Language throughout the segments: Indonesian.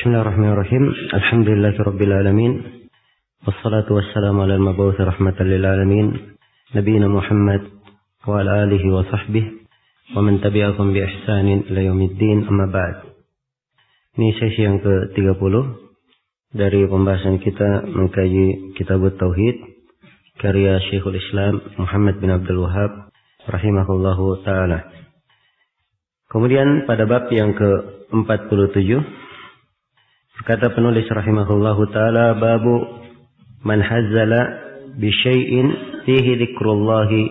Bismillahirrahmanirrahim. Alhamdulillahirabbil alamin. Wassalatu wassalamu ala al-mab'uts rahmatan lil alamin, nabiyina Muhammad wa ala alihi wa sahbihi wa man tabi'ahum bi ihsanin ila yaumiddin, amma ba'd. Ini sesi yang ke-30 dari pembahasan kita mengkaji Kitab Tauhid karya Syekhul Islam Muhammad bin Abdul Wahhab rahimahullahu taala. Kemudian pada bab yang ke-47 berkata penulis rahimahullahu taala, babu man hazzala bi syai'in fihi dzikrullahi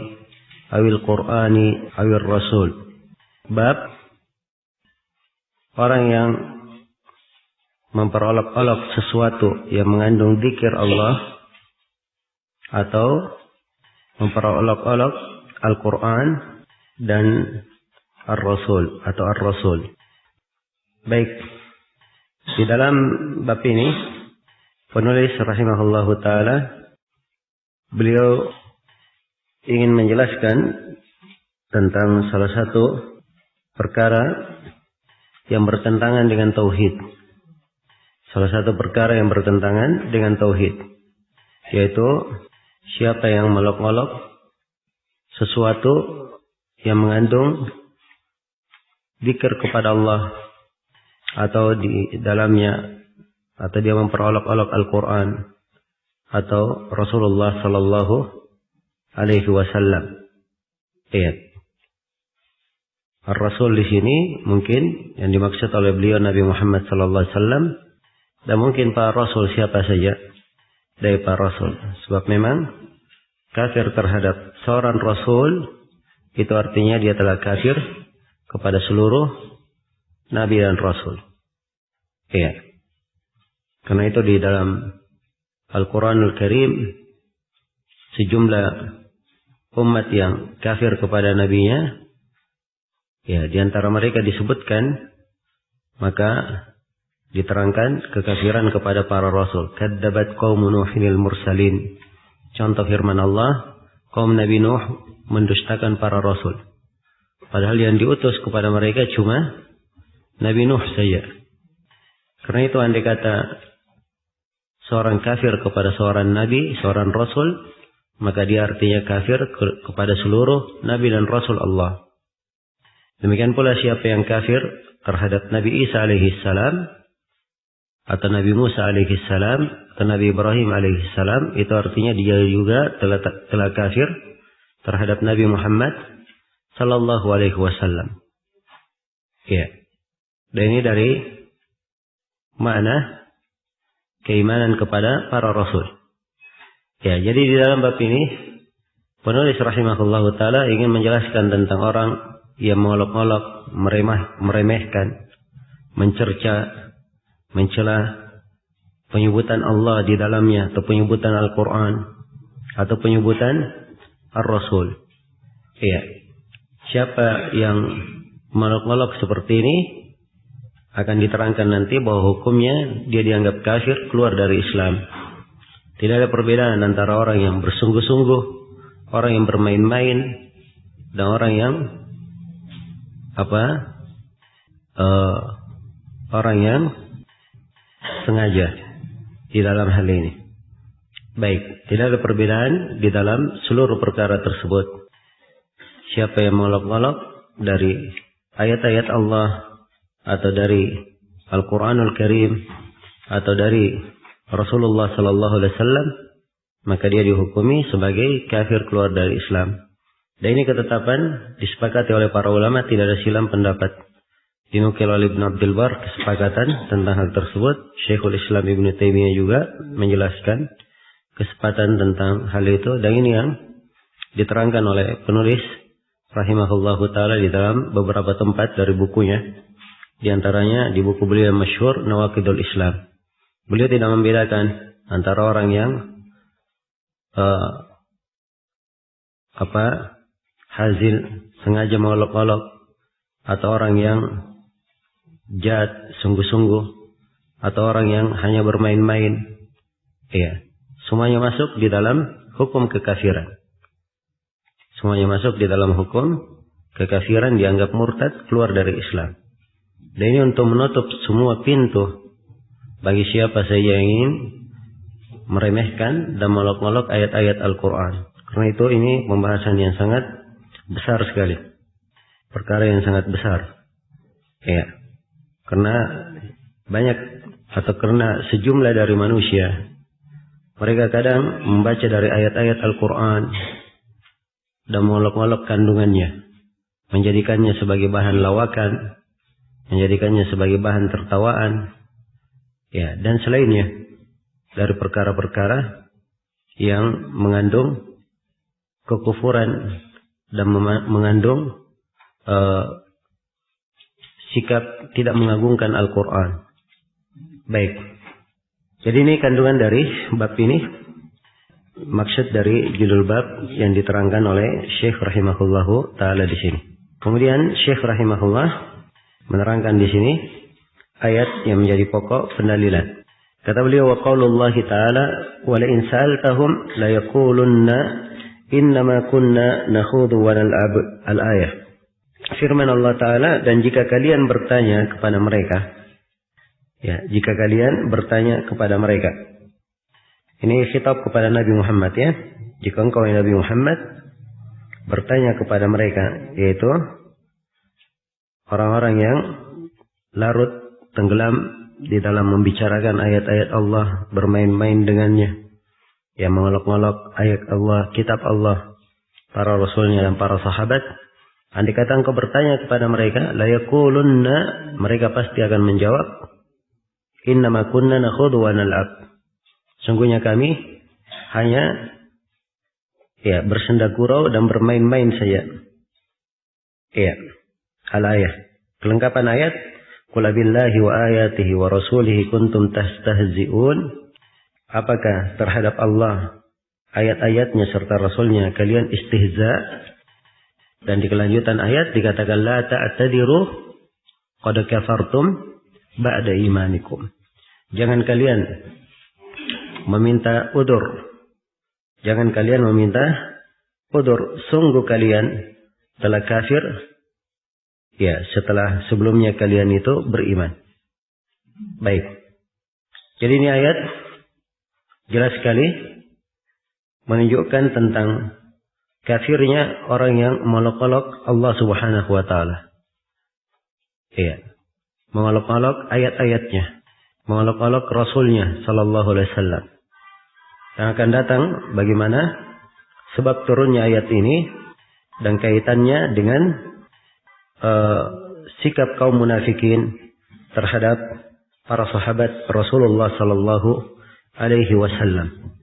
awil qur'ani awil rasul. Bab orang yang memperolok-olok sesuatu yang mengandung zikir Allah atau memperolok-olok Al-Quran dan Ar-Rasul atau Ar-Rasul. Baik, di dalam bab ini penulis rahimahullahu taala beliau ingin menjelaskan tentang salah satu perkara yang bertentangan dengan tauhid. Salah satu perkara yang bertentangan dengan tauhid, yaitu siapa yang melok-olok sesuatu yang mengandung zikir kepada Allah atau di dalamnya, atau dia memperolok-olok Al-Quran atau Rasulullah Sallallahu Alaihi Wasallam. Lihat, Ar-Rasul di sini mungkin yang dimaksud oleh beliau Nabi Muhammad Sallallahu Alaihi Wasallam, dan mungkin para Rasul siapa saja dari para Rasul. Sebab memang kafir terhadap seorang Rasul itu artinya dia telah kafir kepada seluruh Nabi dan Rasul. Iya. Karena itu di dalam Al-Quranul Karim sejumlah umat yang kafir kepada nabinya, ya, di antara mereka disebutkan, maka diterangkan kekafiran kepada para rasul. Kadzabat qaumun Nuhinil mursalin. Contoh firman Allah, kaum Nabi Nuh mendustakan para rasul. Padahal yang diutus kepada mereka cuma Nabi Nuh saja. Karena itu andai kata seorang kafir kepada seorang nabi, seorang rasul, maka dia artinya kafir kepada seluruh nabi dan rasul Allah. Demikian pula siapa yang kafir terhadap Nabi Isa alaihi salam atau Nabi Musa alaihi salam atau Nabi Ibrahim alaihi salam, itu artinya dia juga telah kafir terhadap Nabi Muhammad sallallahu alaihi wasallam. Ya. Dan ini dari makna keimanan kepada para rasul. Ya, jadi di dalam bab ini penulis rahimahullahu taala ingin menjelaskan tentang orang yang mengolok-olok, meremehkan, mencerca, mencela penyebutan Allah di dalamnya, atau penyebutan Al-Quran atau penyebutan Ar-Rasul. Iya. Siapa yang mengolok-olok seperti ini akan diterangkan nanti bahwa hukumnya dia dianggap kafir, keluar dari Islam. Tidak ada perbedaan antara orang yang bersungguh-sungguh, orang yang bermain-main, dan orang yang orang yang sengaja di dalam hal ini. Baik, tidak ada perbedaan di dalam seluruh perkara tersebut. Siapa yang mengolok-olok dari ayat-ayat Allah atau dari Al-Quranul Karim atau dari Rasulullah Sallallahu Alaihi Wasallam, maka dia dihukumi sebagai kafir, keluar dari Islam. Dan ini ketetapan disepakati oleh para ulama, tidak ada silang pendapat. Dinukil oleh Ibn Abdul Bar kesepakatan tentang hal tersebut. Syekhul Islam Ibn Taimiyah juga menjelaskan kesepakatan tentang hal itu. Dan ini yang diterangkan oleh penulis rahimahullahu ta'ala di dalam beberapa tempat dari bukunya. Di antaranya di buku beliau yang masyhur Nawaqidul Islam. Beliau tidak membedakan antara orang yang hazil, sengaja mengolok-olok, atau orang yang jahat, sungguh-sungguh, atau orang yang hanya bermain-main. Iya, semuanya masuk di dalam hukum kekafiran. Semuanya masuk di dalam hukum kekafiran, dianggap murtad, keluar dari Islam. Dan ini untuk menutup semua pintu bagi siapa saja yang ingin meremehkan dan mengolok-olok ayat-ayat Al-Quran. Karena itu ini pembahasan yang sangat besar sekali. Perkara yang sangat besar. Ya. Karena banyak atau karena sejumlah dari manusia, mereka kadang membaca dari ayat-ayat Al-Quran dan mengolok-olok kandungannya, menjadikannya sebagai bahan lawakan, menjadikannya sebagai bahan tertawaan, ya, dan selainnya dari perkara-perkara yang mengandung kekufuran dan mengandung sikap tidak mengagungkan Al-Quran. Baik. Jadi ini kandungan dari bab ini. Maksud dari judul bab yang diterangkan oleh Syekh rahimahullahu taala di sini. Kemudian Syekh rahimahullah menerangkan di sini ayat yang menjadi pokok pendalilan. Kata beliau, wa qaulullahi ta'ala wa la in sa'altahum la yaqulunna innama kunna nakhudu wa nal'ab, al-ayah. Firman Allah Ta'ala, dan jika kalian bertanya kepada mereka, ya, jika kalian bertanya kepada mereka, ini khitab kepada Nabi Muhammad, ya, jika engkau Nabi Muhammad bertanya kepada mereka, yaitu orang-orang yang larut tenggelam di dalam membicarakan ayat-ayat Allah, bermain-main dengannya, ya, mengolok-olok ayat Allah, kitab Allah, para rasulnya dan para sahabat. Andai kata engkau bertanya kepada mereka, la yaqulunna, mereka pasti akan menjawab, innama kunna nakhudu wa nal'ab. Sungguhnya kami hanya, ya, bersenda gurau dan bermain-main saja. Ya, al-ayah. Kelengkapan ayat, qul billahi wa ayatihi wa rasulihi kuntum tastahzi'un. Apakah terhadap Allah, ayat-ayatnya serta rasulnya kalian istihza? Dan di kelanjutan ayat dikatakan la ta'tadiru qad kafartum ba'da imanikum. Jangan kalian meminta udur. Jangan kalian meminta udur. Sungguh kalian telah kafir, ya, setelah sebelumnya kalian itu beriman. Baik. Jadi ini ayat jelas sekali menunjukkan tentang kafirnya orang yang mengolok-olok Allah Subhanahu wa taala. Iya. Mengolok-olok ayat-ayatnya, mengolok-olok rasulnya sallallahu alaihi wasallam. Yang akan datang bagaimana sebab turunnya ayat ini dan kaitannya dengan sikap kaum munafikin terhadap para sahabat Rasulullah sallallahu alaihi wasallam.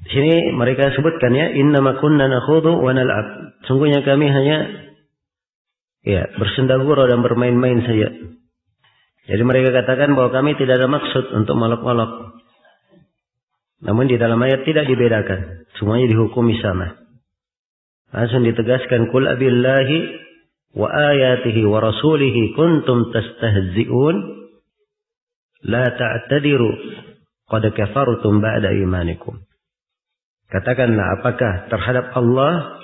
Di sini mereka sebutkan, ya, innama kunna nakhudu wa nal'ab. Sungguhnya kami hanya, ya, bersenda gurau dan bermain-main saja. Jadi mereka katakan bahwa kami tidak ada maksud untuk molok-molok. Namun di dalam ayat tidak dibedakan, semuanya dihukumi sama. Langsung ditegaskan, qul abillahi wa ayatihi wa rasulihi kuntum tastahzi'un la ta'tadiru qad kafartum ba'da imanikum. Katakanlah, apakah terhadap Allah,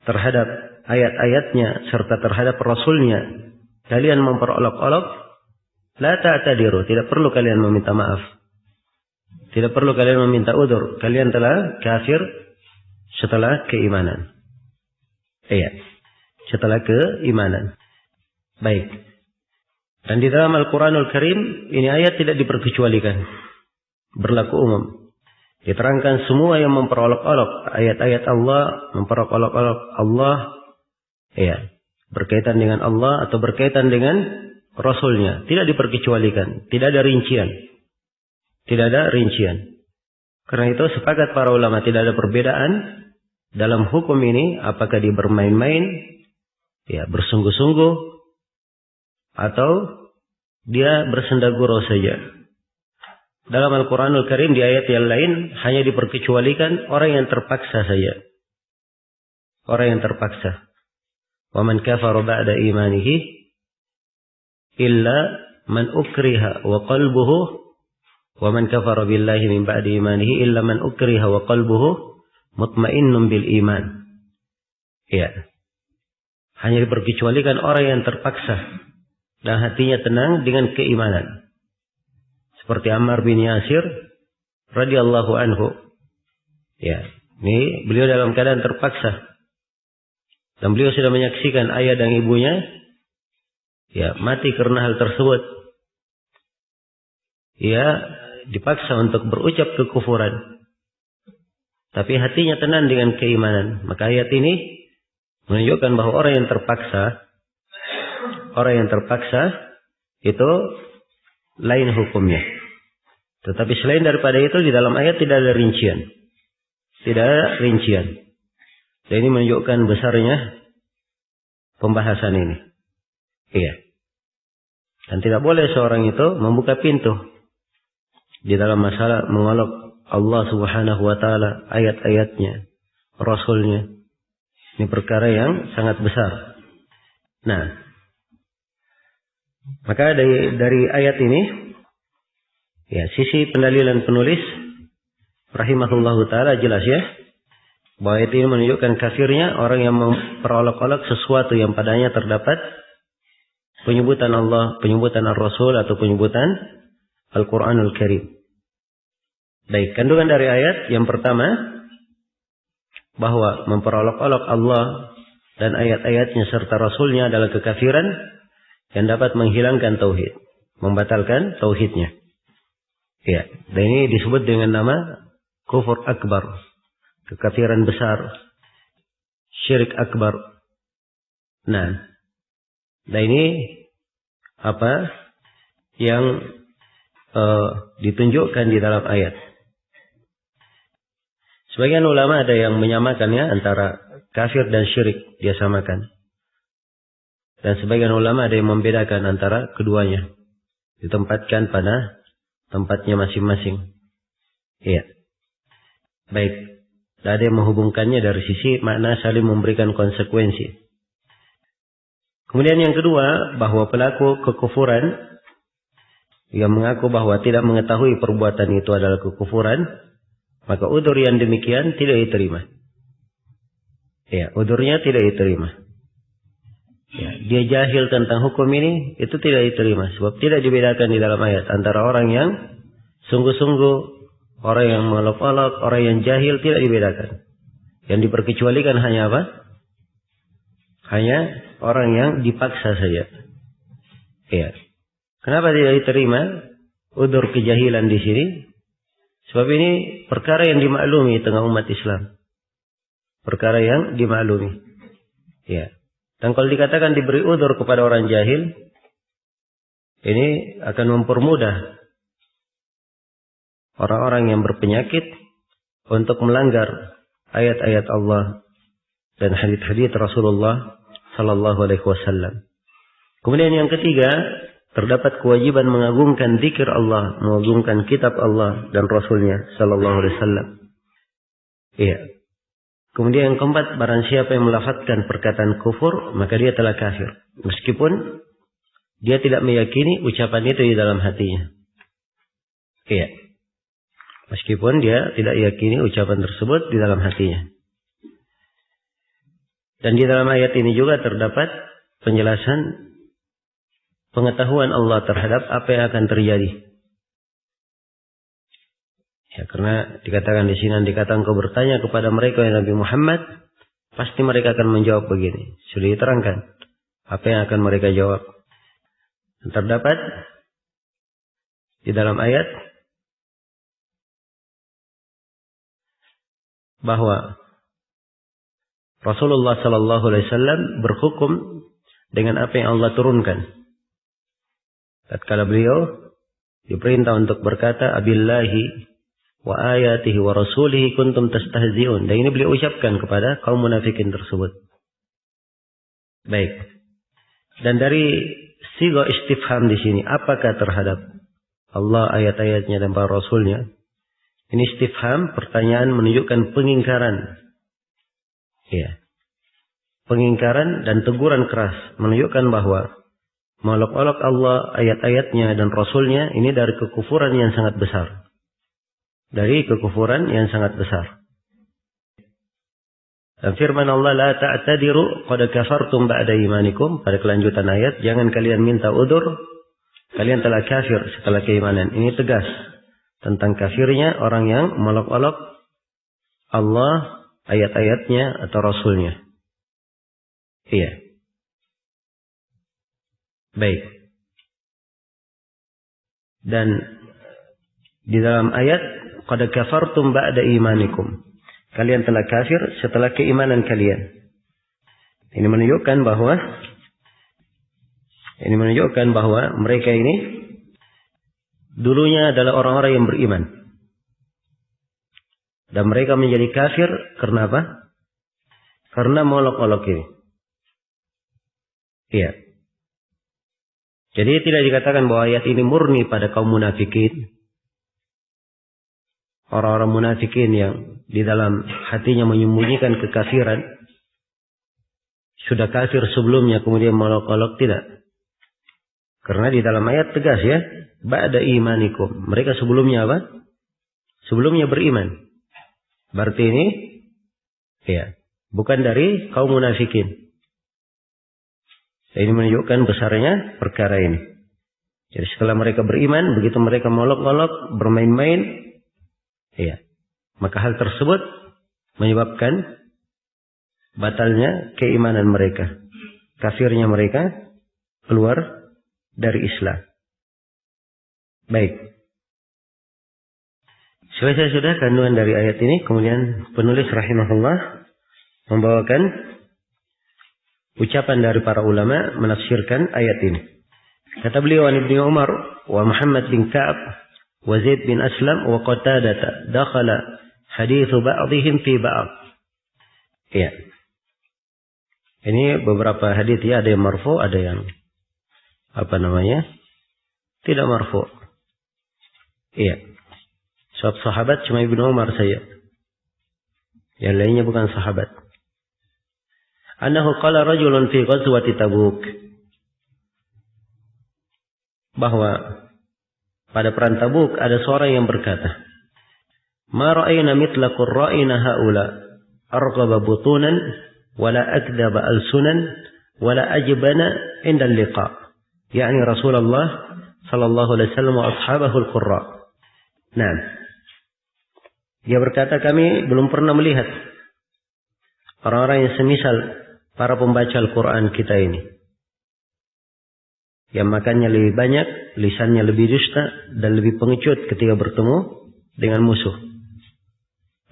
terhadap ayat-ayatnya, serta terhadap Rasulnya, kalian memperolok-olok? La ta'tadiru, tidak perlu kalian meminta maaf. Tidak perlu kalian meminta udzur. Kalian telah kafir setelah keimanan. Iya, setelah keimanan. Baik. Dan di dalam Al-Quranul Karim, ini ayat tidak diperkecualikan. Berlaku umum. Diterangkan semua yang memperolok-olok ayat-ayat Allah, memperolok-olok Allah, ya, berkaitan dengan Allah atau berkaitan dengan Rasulnya, tidak diperkecualikan, tidak ada rincian, tidak ada rincian. Karena itu sepakat para ulama tidak ada perbedaan dalam hukum ini, apakah dia bermain-main, ya, bersungguh-sungguh, atau dia bersenda gurau saja. Dalam Al-Quranul Karim di ayat yang lain hanya diperkecualikan orang yang terpaksa saja. Orang yang terpaksa. Wa man kafara ba'da imanihi illa man ukriha wa qalbuhu wa man kafara billahi min ba'di imanihi illa man ukriha wa qalbuhu mutmainnun bil iman. Ya. Hanya diperkecualikan orang yang terpaksa dan hatinya tenang dengan keimanan. Seperti Ammar bin Yasir radhiyallahu anhu. Ya, ini beliau dalam keadaan terpaksa. Dan beliau sudah menyaksikan ayah dan ibunya ya mati karena hal tersebut. Ia dipaksa untuk berucap kekufuran. Tapi hatinya tenang dengan keimanan. Maka ayat ini menunjukkan bahwa orang yang terpaksa itu lain hukumnya. Tetapi selain daripada itu di dalam ayat tidak ada rincian. Tidak ada rincian. Dan ini menunjukkan besarnya pembahasan ini. Iya. Dan tidak boleh seorang itu membuka pintu di dalam masalah mengolok Allah Subhanahu wa taala, ayat-ayatnya, Rasulnya. Ini perkara yang sangat besar. Nah, maka dari ayat ini, ya sisi pendalilan penulis, rahimahullahu taala jelas ya, bahwa ayat ini menunjukkan kafirnya orang yang memperolok-olok sesuatu yang padanya terdapat penyebutan Allah, penyebutan Ar-Rasul atau penyebutan Al-Quranul Karim. Baik, kandungan dari ayat yang pertama, bahwa memperolok-olok Allah dan ayat-ayatnya serta Rasulnya adalah kekafiran yang dapat menghilangkan tauhid, membatalkan tauhidnya. Ya, dan ini disebut dengan nama kufur akbar, kekafiran besar, syirik akbar. Nah, dan ini apa yang ditunjukkan di dalam ayat. Sebagian ulama ada yang menyamakannya antara kafir dan syirik, dia samakan. Dan sebagian ulama ada yang membedakan antara keduanya, ditempatkan pada tempatnya masing-masing. Iya. Baik. Ada yang menghubungkannya dari sisi makna saling memberikan konsekuensi. Kemudian yang kedua, bahwa pelaku kekufuran yang mengaku bahwa tidak mengetahui perbuatan itu adalah kekufuran, maka udzur yang demikian tidak diterima. Ya, udzurnya tidak diterima. Ya, dia jahil tentang hukum ini, itu tidak diterima. Sebab tidak dibedakan di dalam ayat antara orang yang sungguh-sungguh, orang yang melok-olok, orang yang jahil, tidak dibedakan. Yang diperkecualikan hanya apa? Hanya orang yang dipaksa saja. Ya. Kenapa tidak diterima udzur kejahilan di sini? Sebab ini perkara yang dimaklumi tengah umat Islam. Perkara yang dimaklumi. Ya. Dan kalau dikatakan diberi udzur kepada orang jahil, ini akan mempermudah orang-orang yang berpenyakit untuk melanggar ayat-ayat Allah dan hadits-hadits Rasulullah sallallahu alaihi wasallam. Kemudian yang ketiga, terdapat kewajiban mengagungkan zikir Allah, mengagungkan kitab Allah dan Rasulnya sallallahu alaihi wasallam. Iya. Kemudian yang keempat, barang siapa yang melafadzkan perkataan kufur, maka dia telah kafir. Meskipun dia tidak meyakini ucapan itu di dalam hatinya. Iya. Meskipun dia tidak yakini ucapan tersebut di dalam hatinya. Dan di dalam ayat ini juga terdapat penjelasan pengetahuan Allah terhadap apa yang akan terjadi. Ya, karena dikatakan di sini, dikatakan kau bertanya kepada mereka yang Nabi Muhammad, pasti mereka akan menjawab begini. Sudah diterangkan apa yang akan mereka jawab. Dan terdapat di dalam ayat bahwa Rasulullah sallallahu alaihi wasallam berhukum dengan apa yang Allah turunkan. Tatkala beliau diperintah untuk berkata, "Abillahi wa ayatihi wa rasulihi kuntum tastahzi'un." Dan ini beliau ucapkan kepada kaum munafikin tersebut. Baik. Dan dari siga istifham di sini, apakah terhadap Allah, ayat-ayatnya dan para rasulnya? Ini istifham, pertanyaan menunjukkan pengingkaran. Ya. Pengingkaran dan teguran keras menunjukkan bahwa melok-olok Allah, ayat-ayatnya dan Rasulnya ini dari kekufuran yang sangat besar. Dari kekufuran yang sangat besar. Dan firman Allah, la ta'tadiru qad kafartum ba'da imanikum. Pada kelanjutan ayat, jangan kalian minta udzur kalian telah kafir setelah keimanan. Ini tegas tentang kafirnya orang yang mengolok-olok Allah, ayat-ayatnya atau Rasulnya. Iya. Baik. Dan di dalam ayat qad kafartum ba'da imanikum. Kalian telah kafir setelah keimanan kalian. Ini menunjukkan bahwa mereka ini dulunya adalah orang-orang yang beriman. Dan mereka menjadi kafir karena apa? Karena mengolok-olok ini. Iya. Jadi tidak dikatakan bahwa ayat ini murni pada kaum munafikin. Orang-orang munafikin yang di dalam hatinya menyembunyikan kekafiran. Sudah kafir sebelumnya kemudian mengolok-olok, tidak. Karena di dalam ayat tegas ya. Ba'da imanikum. Mereka sebelumnya apa? Sebelumnya beriman. Berarti ini ya, bukan dari kaum munafikin. Ini menunjukkan besarnya perkara ini. Jadi setelah mereka beriman, begitu mereka molok-molok, bermain-main, ya, maka hal tersebut menyebabkan batalnya keimanan mereka. Kafirnya mereka keluar dari Islam. Baik. Selesai sudah kandungan dari ayat ini, kemudian penulis rahimahullah membawakan ucapan dari para ulama menafsirkan ayat ini. Kata beliau an Ibnu Umar wa Muhammad bin Ka'ab wa Zaid bin Aslam wa Qatadah dakhala hadithu ba'dihim fi ba'd. Ya. Ini beberapa hadits ya, ada yang marfu, ada yang tidak marfu. Iya. Sebab sahabat cuma Ibnu Umar saja. Yang lainnya bukan sahabat. Annahu qala rajulun fi ghazwati Tabuk. Bahwa pada perang Tabuk ada seorang yang berkata, "Ma ra'ayna mithla qurra'ina haula arghaba butunan wala akdaba alsunan wala ajbana inda al-liqa." Yani Rasulullah sallallahu alaihi wasallam wa ashabahu al-qurra. Nah, dia berkata, kami belum pernah melihat orang-orang yang semisal para pembaca Al-Quran kita ini. Yang makannya lebih banyak, lisannya lebih dusta, dan lebih pengecut ketika bertemu dengan musuh.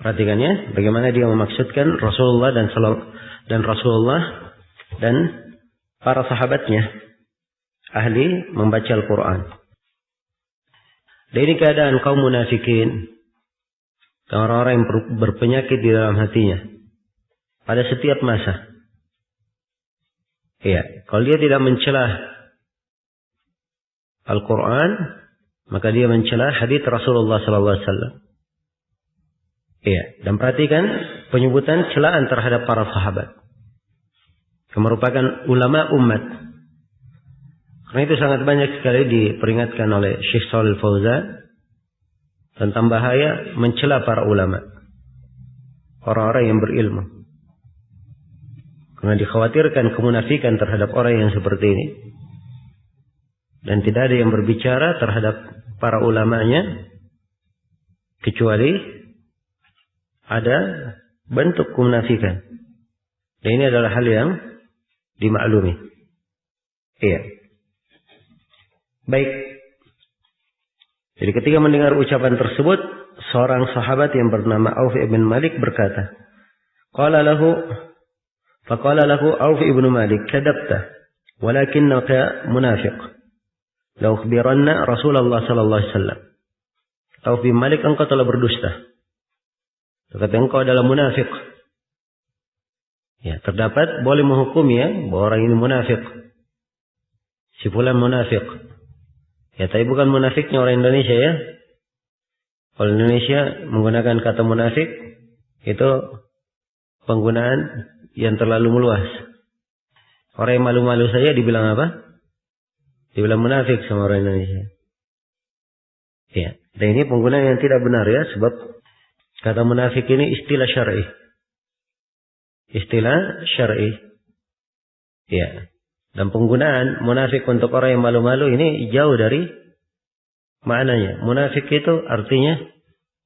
Perhatikan ya, bagaimana dia memaksudkan Rasulullah dan para sahabatnya, ahli membaca Al-Quran. Dan ini keadaan kaum munafikin, orang-orang yang berpenyakit di dalam hatinya pada setiap masa. Iya, kalau dia tidak mencela Al-Quran, maka dia mencela hadits Rasulullah sallallahu alaihi wasallam. Iya, dan perhatikan penyebutan celaan terhadap para sahabat yang merupakan ulama umat. Karena itu sangat banyak sekali diperingatkan oleh Syekh Shalih Fauzan tentang bahaya mencela para ulama, orang-orang yang berilmu. Karena dikhawatirkan kemunafikan terhadap orang yang seperti ini. Dan tidak ada yang berbicara terhadap para ulamanya kecuali ada bentuk kemunafikan. Dan ini adalah hal yang dimaklumi. Iya. Baik. Jadi ketika mendengar ucapan tersebut, seorang sahabat yang bernama Auf ibn Malik berkata, Faqala lahu Auf ibn Malik, kadabta, walakinnaka munafiq. La ukhbiranna Rasulullah sallallahu alaihi wasallam. Auf bin Malik, engkau telah berdusta. Kata engkau adalah munafik. Ya, terdapat boleh menghukum ya bahwa orang ini munafik. Si fulan munafik. Ya, tapi bukan munafiknya orang Indonesia ya. Kalau Indonesia menggunakan kata munafik itu penggunaan yang terlalu meluas. Orang yang malu-malu saja dibilang apa? Dibilang munafik sama orang Indonesia. Ya, dan ini penggunaan yang tidak benar ya, sebab kata munafik ini istilah syar'i. Istilah syar'i. Ya. Dan penggunaan munafik untuk orang yang malu-malu ini jauh dari maknanya. Munafik itu artinya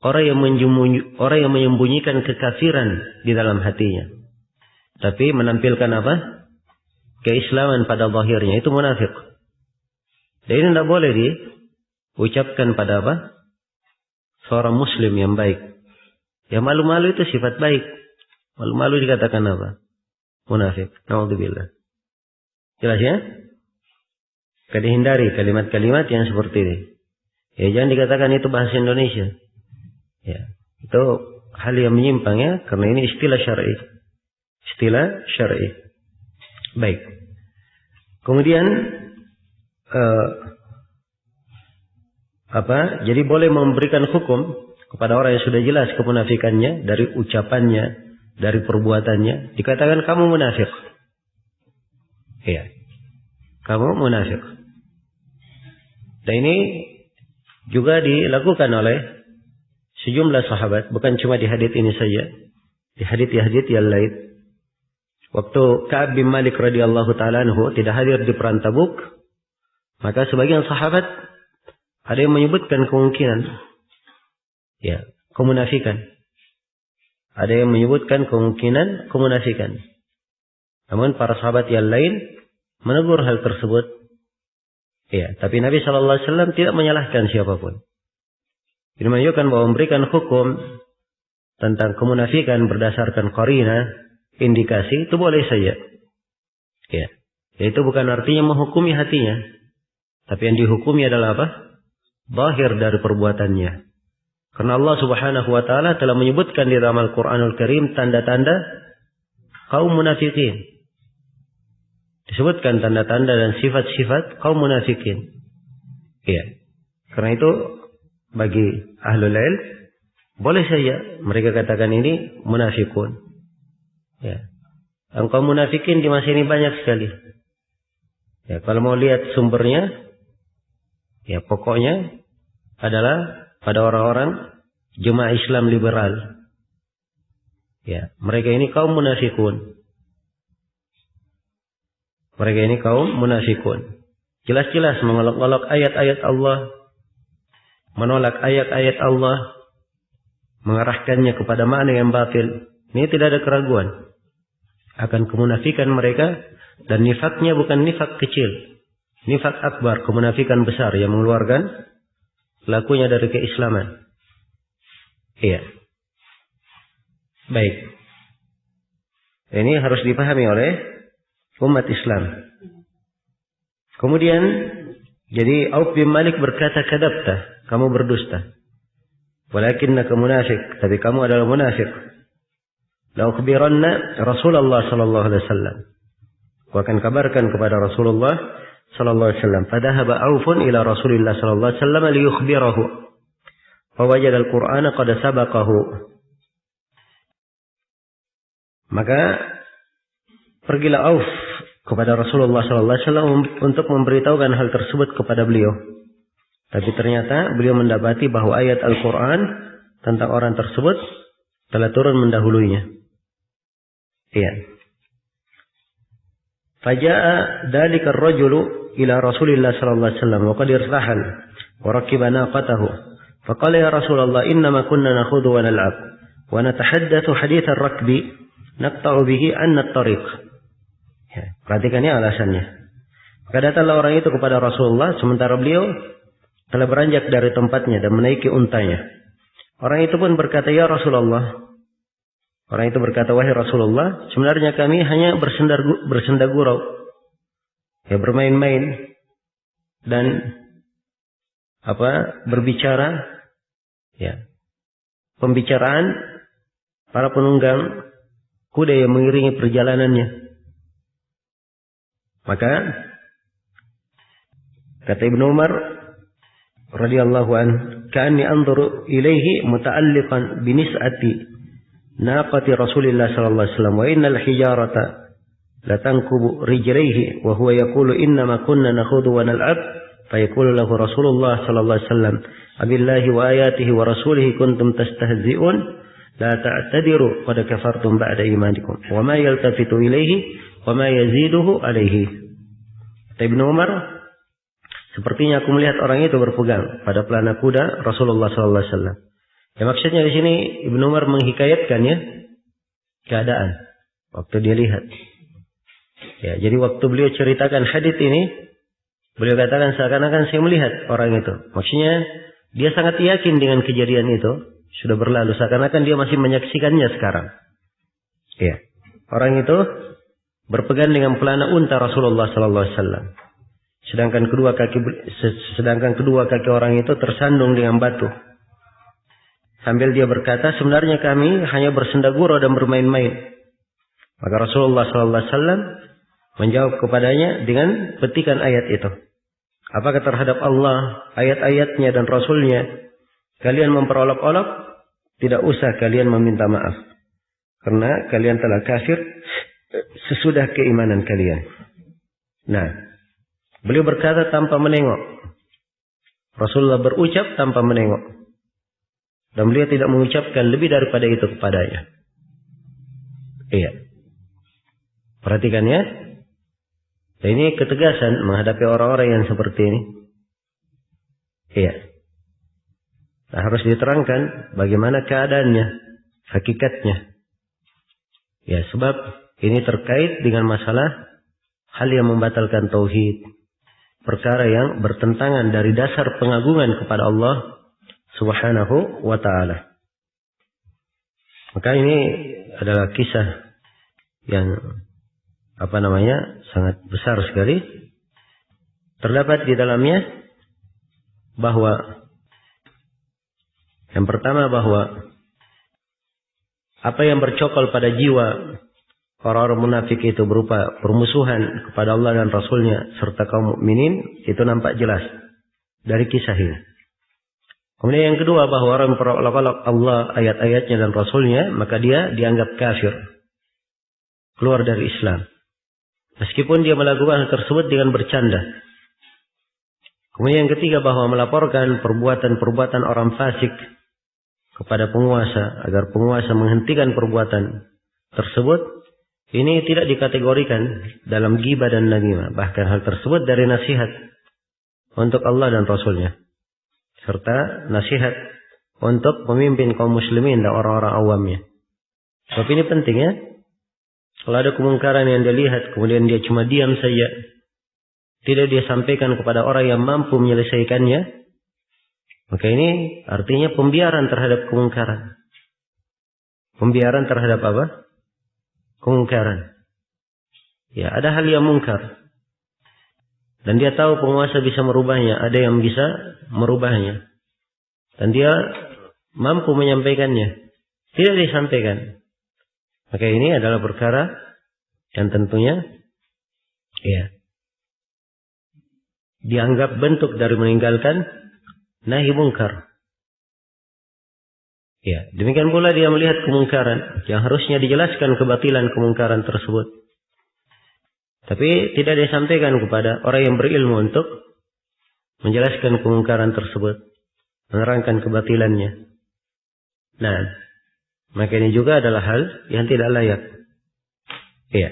orang yang menyembunyikan kekafiran di dalam hatinya. Tapi menampilkan apa? Keislaman pada zahirnya, itu munafik. Dan ini tidak boleh diucapkan pada apa? Seorang muslim yang baik. Ya malu-malu itu sifat baik. Malu-malu dikatakan apa? Munafik. Na'udzubillah. Jelas ya? Kita hindari kalimat-kalimat yang seperti ini. Ya jangan dikatakan itu bahasa Indonesia. Ya, itu hal yang menyimpang ya, karena ini istilah syar'i. Istilah syar'i. Baik. Kemudian jadi boleh memberikan hukum kepada orang yang sudah jelas kemunafikannya dari ucapannya, dari perbuatannya, dikatakan kamu munafik. Iya. Kamu munafik. Dan ini juga dilakukan oleh sejumlah sahabat, bukan cuma di hadits ini saja, di hadits yang lain. Waktu Ka'ab bin Malik radhiyallahu taala anhu tidak hadir di perang Tabuk, maka sebagian sahabat ada yang menyebutkan kemungkinan ya, kemunafikan. Ada yang menyebutkan kemungkinan kemunafikan. Namun para sahabat yang lain menegur hal tersebut. Ya, tapi Nabi sallallahu alaihi wasallam tidak menyalahkan siapapun. Ini menunjukkan bahwa memberikan hukum tentang kemunafikan berdasarkan qarina, indikasi, itu boleh saja. Ya. Itu bukan artinya menghukumi hatinya. Tapi yang dihukumi adalah apa? Zahir dari perbuatannya. Karena Allah Subhanahu wa taala telah menyebutkan di dalam Al-Qur'anul Karim tanda-tanda kaum munafikin. Disebutkan tanda-tanda dan sifat-sifat kaum munafikin. Iya. Karena itu bagi ahlul ilm boleh saja mereka katakan ini munafikun. Ya. Dan kaum munafikin di masa ini banyak sekali. Ya, kalau mau lihat sumbernya, ya pokoknya adalah pada orang-orang jemaah Islam liberal. Ya, mereka ini kaum munafikun. Mereka ini kaum munafikun. Jelas-jelas mengolok-olok ayat-ayat Allah, menolak ayat-ayat Allah, mengarahkannya kepada makna yang batil. Ini tidak ada keraguan akan kemunafikan mereka, dan nifaknya bukan nifak kecil, nifak akbar, kemunafikan besar yang mengeluarkan pelakunya dari keislaman. Iya. Baik. Ini harus dipahami oleh umat Islam. Kemudian jadi Auf bin Malik berkata, kadabta, kamu berdusta. Walakinnaka munafik, tapi kamu adalah munafik. La ukhbiranna Rasulullah sallallahu alaihi wasallam. Aku akan kabarkan kepada Rasulullah sallallahu alaihi wasallam. Fadhahaba Aufun ila Rasulillah sallallahu alaihi wasallam liyukhbirahu. Fawajada al-Qur'ana qad sabaqahu. Maka pergilah Auf kepada Rasulullah sallallahu alaihi wasallam untuk memberitahukan hal tersebut kepada beliau. Tapi ternyata beliau mendapati bahwa ayat Al-Qur'an tentang orang tersebut telah turun mendahulunya. Iya. Faja'a dzalika ar-rajulu ila Rasulillah sallallahu alaihi wasallam wa qad irtahan wa rakiba naqatahu. Faqala ya Rasulullah innama kunna nakhudhu wa nal'ab wa natahaddatsu hadits ar-rakbi naqta'u bihi anna at-tariq. Ya, perhatikan ya alasannya. Maka datanglah orang itu kepada Rasulullah sementara beliau telah beranjak dari tempatnya dan menaiki untanya. Orang itu pun berkata, ya Rasulullah. Orang itu berkata, wahai Rasulullah, sebenarnya kami hanya bersenda gurau. Ya, bermain-main. Dan berbicara. Ya. Pembicaraan para penunggang kuda yang mengiringi perjalanannya. Maka kata Ibnu Umar radhiyallahu an, ka'anni anzuru ilaihi muta'alliqan bi nis'ati naqati Rasulillah sallallahu alaihi wasallam wa innal hijarata la tankubu rijlaihi wa huwa yaqulu innama kunna nakhudhu wa nal'ab fa yaqulu lahu Rasulullah sallallahu alaihi wasallam abillahi wa ayatihi wa rasulihi kuntum tastahzi'un la ta'tadiru qad kafartum ba'da imanikum wa ma yaltafitu ilaihi wa ma yaziduhu alaihi. Kata Ibnu Umar, sepertinya aku melihat orang itu berpegang pada pelana kuda Rasulullah sallallahu alaihi wasallam. Ya, maksudnya di sini Ibnu Umar menghikayatkan ya keadaan waktu dia lihat. Ya, jadi waktu beliau ceritakan hadits ini, beliau katakan seakan-akan saya melihat orang itu. Maksudnya dia sangat yakin dengan kejadian itu sudah berlalu, seakan-akan dia masih menyaksikannya sekarang. Ya, orang itu berpegang dengan pelana unta Rasulullah sallallahu alaihi wasallam. Sedangkan kedua kaki orang itu tersandung dengan batu. Sambil dia berkata, sebenarnya kami hanya bersenda gurau dan bermain-main. Maka Rasulullah sallallahu alaihi wasallam menjawab kepadanya dengan petikan ayat itu. Apakah terhadap Allah, ayat-ayatnya dan Rasulnya kalian memperolok-olok? Tidak usah kalian meminta maaf. Karena kalian telah kafir sesudah keimanan kalian. Nah, beliau berkata tanpa menengok. Rasulullah berucap tanpa menengok. Dan beliau tidak mengucapkan lebih daripada itu kepadanya. Iya. Perhatikan ya. Dan ini ketegasan menghadapi orang-orang yang seperti ini. Iya. Nah, harus diterangkan bagaimana keadaannya, hakikatnya. Ya, sebab ini terkait dengan masalah hal yang membatalkan tauhid. Perkara yang bertentangan dari dasar pengagungan kepada Allah Subhanahu wa ta'ala. Maka ini adalah kisah yang sangat besar sekali. Terdapat di dalamnya bahwa yang pertama bahwa apa yang bercokol pada jiwa orang-orang munafik itu berupa permusuhan kepada Allah dan Rasulnya serta kaum mukminin, itu nampak jelas dari kisah ini. Kemudian yang kedua bahwa orang memperolok-olok Allah, ayat-ayatnya dan Rasulnya, maka dia dianggap kafir, keluar dari Islam. Meskipun dia melakukan hal tersebut dengan bercanda. Kemudian yang ketiga bahwa melaporkan perbuatan-perbuatan orang fasik kepada penguasa agar penguasa menghentikan perbuatan tersebut, ini tidak dikategorikan dalam ghibah dan namimah. Bahkan hal tersebut dari nasihat untuk Allah dan Rasulnya, serta nasihat untuk pemimpin kaum muslimin dan orang-orang awamnya. Sebab ini penting ya. Kalau ada kemungkaran yang dia lihat, kemudian dia cuma diam saja, tidak dia sampaikan kepada orang yang mampu menyelesaikannya, maka ini artinya pembiaran terhadap kemungkaran. Pembiaran terhadap apa? Kemungkaran. Ya, ada hal yang mungkar. Dan dia tahu penguasa bisa merubahnya, ada yang bisa merubahnya. Dan dia mampu menyampaikannya. Tidak disampaikan. Maka ini adalah perkara yang tentunya ya dianggap bentuk dari meninggalkan nahi mungkar. Ya, demikian pula dia melihat kemungkaran yang harusnya dijelaskan kebatilan kemungkaran tersebut. Tapi tidak disampaikan kepada orang yang berilmu untuk menjelaskan kemungkaran tersebut, menerangkan kebatilannya. Nah, maka ini juga adalah hal yang tidak layak. Ya.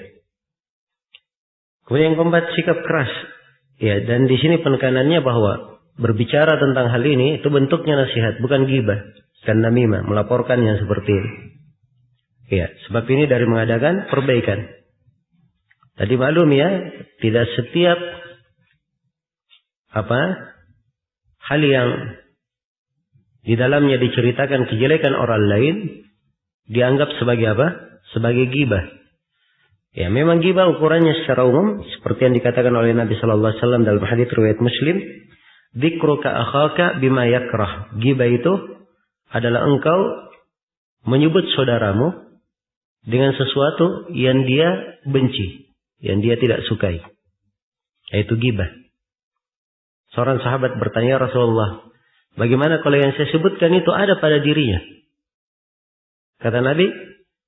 Kemudian yang keempat, sikap keras. Ya, dan di sini penekanannya bahwa berbicara tentang hal ini itu bentuknya nasihat, bukan ghibah dan namimah, melaporkan yang seperti ini. Ya, sebab ini dari mengadakan perbaikan. Tadi maklum ya, tidak setiap hal yang di dalamnya diceritakan kejelekan orang lain dianggap sebagai apa? Sebagai ghibah. Ya, memang ghibah ukurannya secara umum seperti yang dikatakan oleh Nabi sallallahu alaihi wasallam dalam hadis riwayat Muslim, dzikruka akhaka bima yakrah. Ghibah itu adalah engkau menyebut saudaramu dengan sesuatu yang dia benci, yang dia tidak sukai. Yaitu ghibah. Seorang sahabat bertanya, Rasulullah, bagaimana kalau yang saya sebutkan itu ada pada dirinya? Kata Nabi,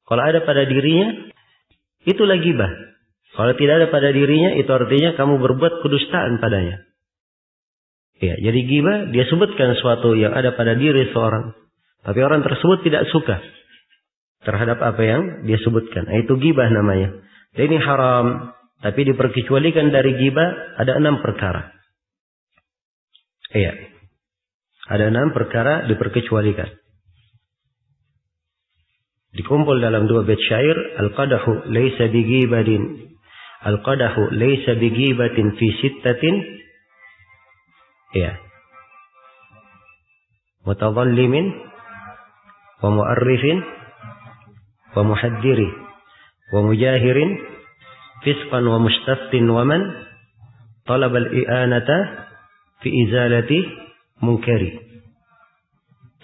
kalau ada pada dirinya, itulah ghibah. Kalau tidak ada pada dirinya, itu artinya kamu berbuat kedustaan padanya. Ya, jadi ghibah, dia sebutkan sesuatu yang ada pada diri seorang. Tapi orang tersebut tidak suka terhadap apa yang dia sebutkan. Itu ghibah namanya. Dan ini haram. Tapi diperkecualikan dari ghibah ada 6 perkara. Iya. Ada 6 perkara diperkecualikan. Dikumpul dalam 2 bait syair, al-qadahu laysa bighibatin. Al-qadahu laysa bighibatin fi sittatin. Iya. Mutadhallimin wa mu'arrifin wa muhaddiri wa mujahirin fisqan wa mustaftin wa man talaba al-i'anata fi izalati munkari.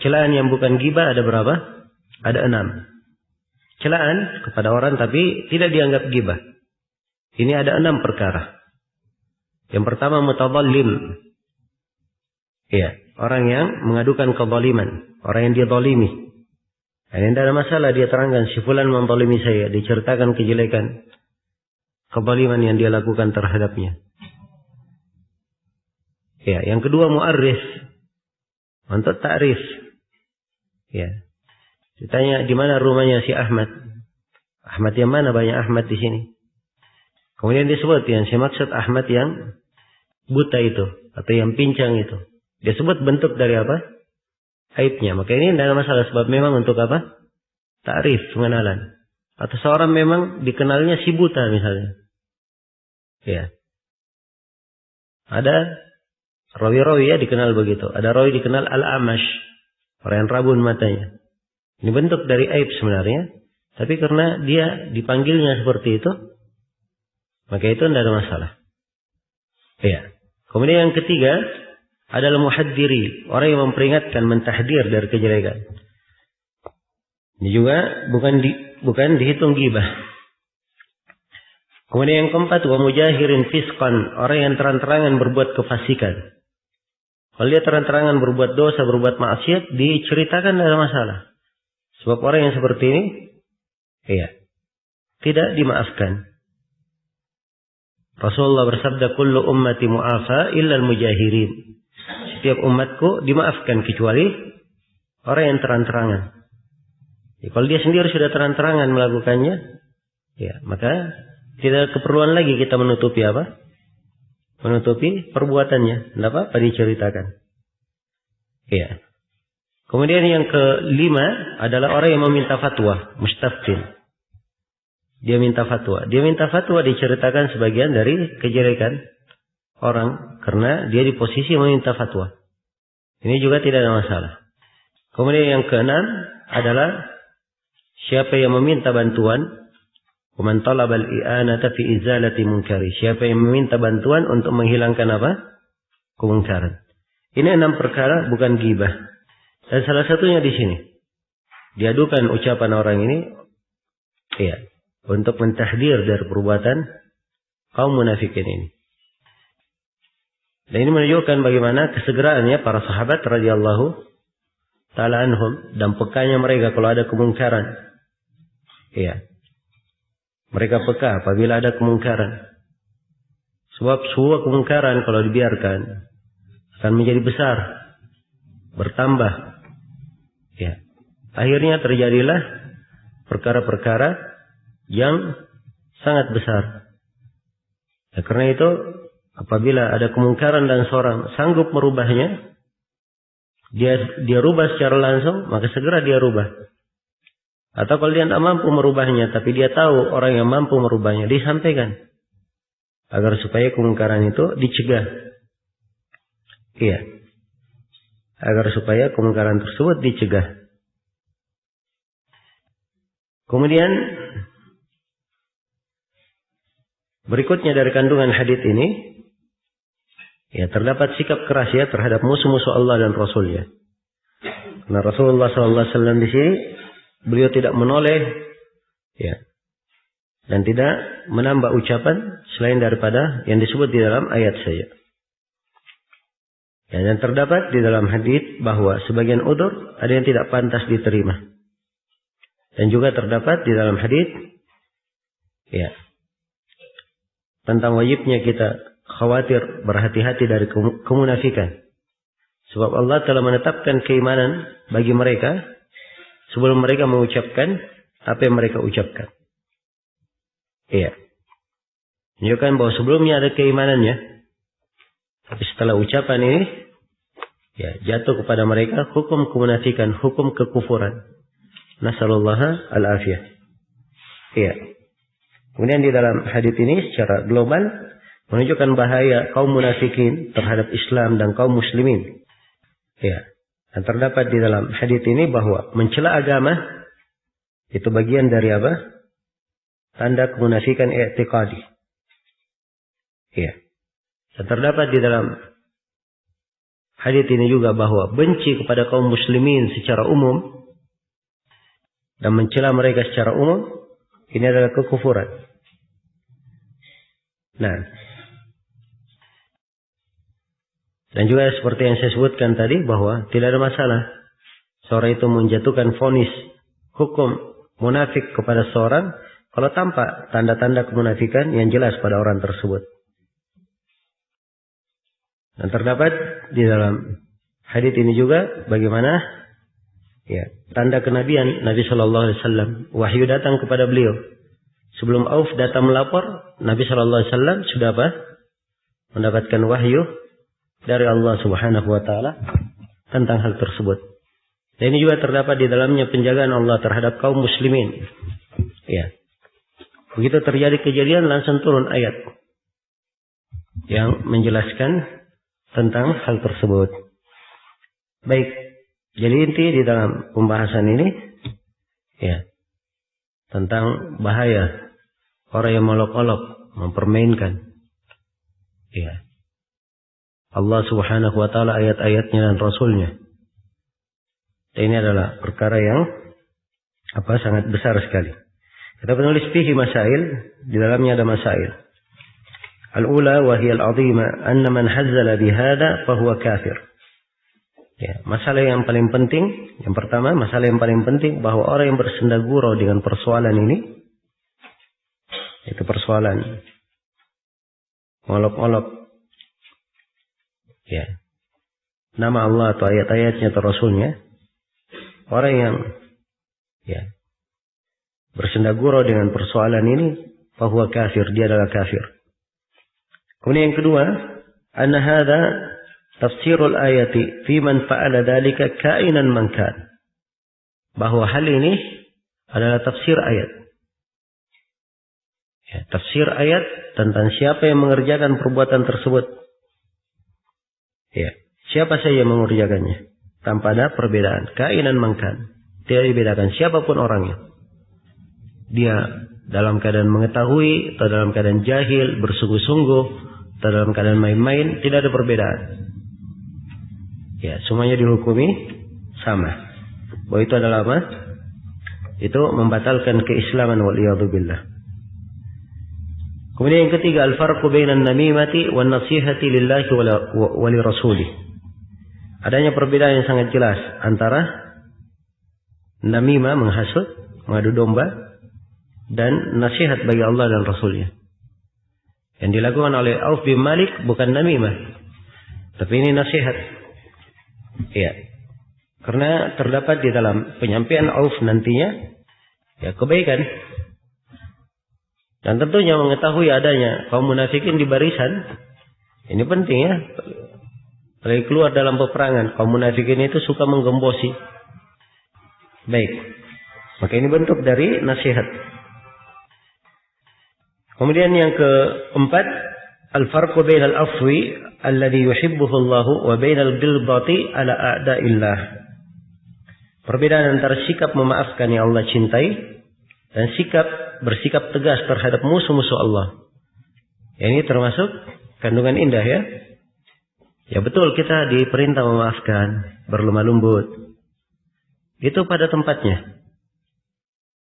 Celaan yang bukan ghibah ada berapa? Ada 6. Celaan kepada orang tapi tidak dianggap ghibah. Ini ada 6 perkara. Yang pertama mutadhallim. Iya, orang yang mengadukan kezaliman, orang yang dia zalimi. Ini tidak ada masalah, dia terangkan si fulan menzalimi saya, diceritakan kejelekan kezaliman yang dia lakukan terhadapnya. Ya, yang kedua mu'arrif, untuk ta'rif. Ya. Ditanya di mana rumahnya si Ahmad. Ahmad yang mana? Banyak Ahmad di sini. Kemudian disebut yang saya maksud Ahmad yang buta itu atau yang pincang itu. Dia sebut bentuk dari apa? Aibnya. Maka ini tidak ada masalah sebab memang untuk apa? Ta'rif, pengenalan. Atau seorang memang dikenalnya si buta misalnya. Ya. Ada rawi-rawi ya dikenal begitu. Ada rawi dikenal al-amash. Orang yang rabun matanya. Ini bentuk dari aib sebenarnya. Tapi karena dia dipanggilnya seperti itu. Maka itu tidak ada masalah. Ya. Kemudian yang ketiga adalah muhaddiri. Orang yang memperingatkan, mentahdir dari kejelekan. Ini juga bukan dihitung ghibah. Kemudian yang keempat, wa mujahirin fisqan. Orang yang terang-terangan berbuat kefasikan. Kalau dia terang-terangan berbuat dosa, berbuat maksiat, diceritakan tidak ada masalah. Sebab orang yang seperti ini, iya, tidak dimaafkan. Rasulullah bersabda, kullu ummati mu'afa illa al-mujahirin. Setiap umatku dimaafkan kecuali orang yang terang-terangan. Ya, kalau dia sendiri sudah terang-terangan melakukannya, ya, maka tidak ada keperluan lagi kita menutupi apa? Menutupi perbuatannya. Tidak apa-apa diceritakan. Ya. Kemudian yang kelima adalah orang yang meminta fatwa, mustaftin. Dia minta fatwa. Dia minta fatwa diceritakan sebagian dari kejelekan orang karena dia di posisi meminta fatwa. Ini juga tidak ada masalah. Kemudian yang keenam adalah siapa yang meminta bantuan, man talaba al-i'anata fi izalati munkari. Siapa yang meminta bantuan untuk menghilangkan apa? Kemungkaran. Ini 6 perkara bukan ghibah. Dan salah satunya di sini. Diadukan ucapan orang ini iya, untuk mentahdir dari perbuatan kaum munafikin ini. Dan ini menunjukkan bagaimana kesegeraannya para sahabat radhiyallahu ta'ala anhum dan pekanya mereka kalau ada kemungkaran. Iya. Mereka peka apabila ada kemungkaran. Sebab semua kemungkaran kalau dibiarkan akan menjadi besar, bertambah. Ya. Akhirnya terjadilah perkara-perkara yang sangat besar. Ya, karena itu apabila ada kemungkaran dan seorang sanggup merubahnya, dia rubah secara langsung, maka segera dia rubah. Atau kalau dia tidak mampu merubahnya, tapi dia tahu orang yang mampu merubahnya, disampaikan. Agar supaya kemungkaran itu dicegah. Iya. Agar supaya kemungkaran tersebut dicegah. Kemudian berikutnya dari kandungan hadits ini, ya terdapat sikap keras ya terhadap musuh-musuh Allah dan Rasulnya. Nah Rasulullah SAW di sini beliau tidak menoleh, ya, dan tidak menambah ucapan selain daripada yang disebut di dalam ayat saja. Ya, dan terdapat di dalam hadits bahwa sebagian udzur ada yang tidak pantas diterima. Dan juga terdapat di dalam hadits, ya, tentang wajibnya kita khawatir, berhati-hati dari kemunafikan. Sebab Allah telah menetapkan keimanan bagi mereka sebelum mereka mengucapkan apa yang mereka ucapkan. Iya. menunjukkan bahwa sebelumnya ada keimanannya. Tapi setelah ucapan ini, ya, jatuh kepada mereka hukum kemunafikan, hukum kekufuran. Nasallallahu al-afiyah. Iya. Kemudian di dalam hadits ini secara global menunjukkan bahaya kaum munafikin terhadap Islam dan kaum muslimin. Ya. Dan terdapat di dalam hadits ini bahwa mencela agama itu bagian dari apa? Tanda kemunafikan i'tiqadi. Ya. Dan terdapat di dalam hadits ini juga bahwa benci kepada kaum muslimin secara umum dan mencela mereka secara umum ini adalah kekufuran. Nah, dan juga seperti yang saya sebutkan tadi bahwa tidak ada masalah seorang itu menjatuhkan vonis hukum munafik kepada seorang kalau tampak tanda-tanda kemunafikan yang jelas pada orang tersebut. Dan terdapat di dalam hadits ini juga bagaimana ya, tanda kenabian Nabi Shallallahu Alaihi Wasallam. Wahyu datang kepada beliau. Sebelum Auf datang melapor, Nabi Shallallahu Alaihi Wasallam sudah apa? Mendapatkan wahyu dari Allah Subhanahu Wa Taala tentang hal tersebut. Dan ini juga terdapat di dalamnya penjagaan Allah terhadap kaum muslimin. Ya. Begitu terjadi kejadian langsung turun ayat yang menjelaskan tentang hal tersebut. Baik. Jadi inti di dalam pembahasan ini ya tentang bahaya orang yang molok-olok mempermainkan ya Allah Subhanahu wa taala, ayat-ayatnya dan rasulnya. Dan ini adalah perkara yang sangat besar sekali. Kata penulis fihi masail, di dalamnya ada masail. Al-ula wa hiya al-'azima anna man hazzala bihadza fa huwa kafir. Ya, masalah yang paling penting, yang pertama, masalah yang paling penting bahwa orang yang bersendagurau dengan persoalan ini, itu persoalan olok-olok, ya, nama Allah atau ayat-ayatnya atau Rasulnya, orang yang ya bersendagurau dengan persoalan ini, fahuwa kafir, dia adalah kafir. Kemudian yang kedua, anna hadza tafsirul ayati fi man fa'ala dzalika kainan man kan. Bahwa hal ini adalah tafsir ayat. Ya, tafsir ayat tentang siapa yang mengerjakan perbuatan tersebut. Ya, siapa saja yang mengerjakannya tanpa ada perbedaan. Kainan man kan. Tidak dibedakan siapapun orangnya. Dia dalam keadaan mengetahui atau dalam keadaan jahil, bersungguh-sungguh atau dalam keadaan main-main, tidak ada perbedaan. Ya, semuanya dihukumi sama. Bahwa itu adalah apa? Itu membatalkan keislaman waliyadzubillah. Kemudian yang ketiga, al-farqu bainan namimati wan nasihati lillahi wa li rasulih. Adanya perbedaan yang sangat jelas antara namimah, menghasut, mengadu domba, dan nasihat bagi Allah dan Rasulnya. Yang dilakukan oleh Auf bin Malik bukan namimah, tapi ini nasihat. Ya, karena terdapat di dalam penyampaian Auf nantinya ya kebaikan. Dan tentunya mengetahui adanya kaum munafikin di barisan. Ini penting ya. Lagi keluar dalam peperangan, kaum munafikin itu suka menggembosi. Baik. Maka ini bentuk dari nasihat. Kemudian yang keempat, al-farqu bainal afwi alladhi yuhibbuhu Allah wa bainal ghilbati ala a'da'illah. Perbedaan antara sikap memaafkan yang Allah cintai dan bersikap tegas terhadap musuh-musuh Allah. Ini termasuk kandungan indah ya. Ya betul, kita diperintah memaafkan, berlemah lembut. Itu pada tempatnya.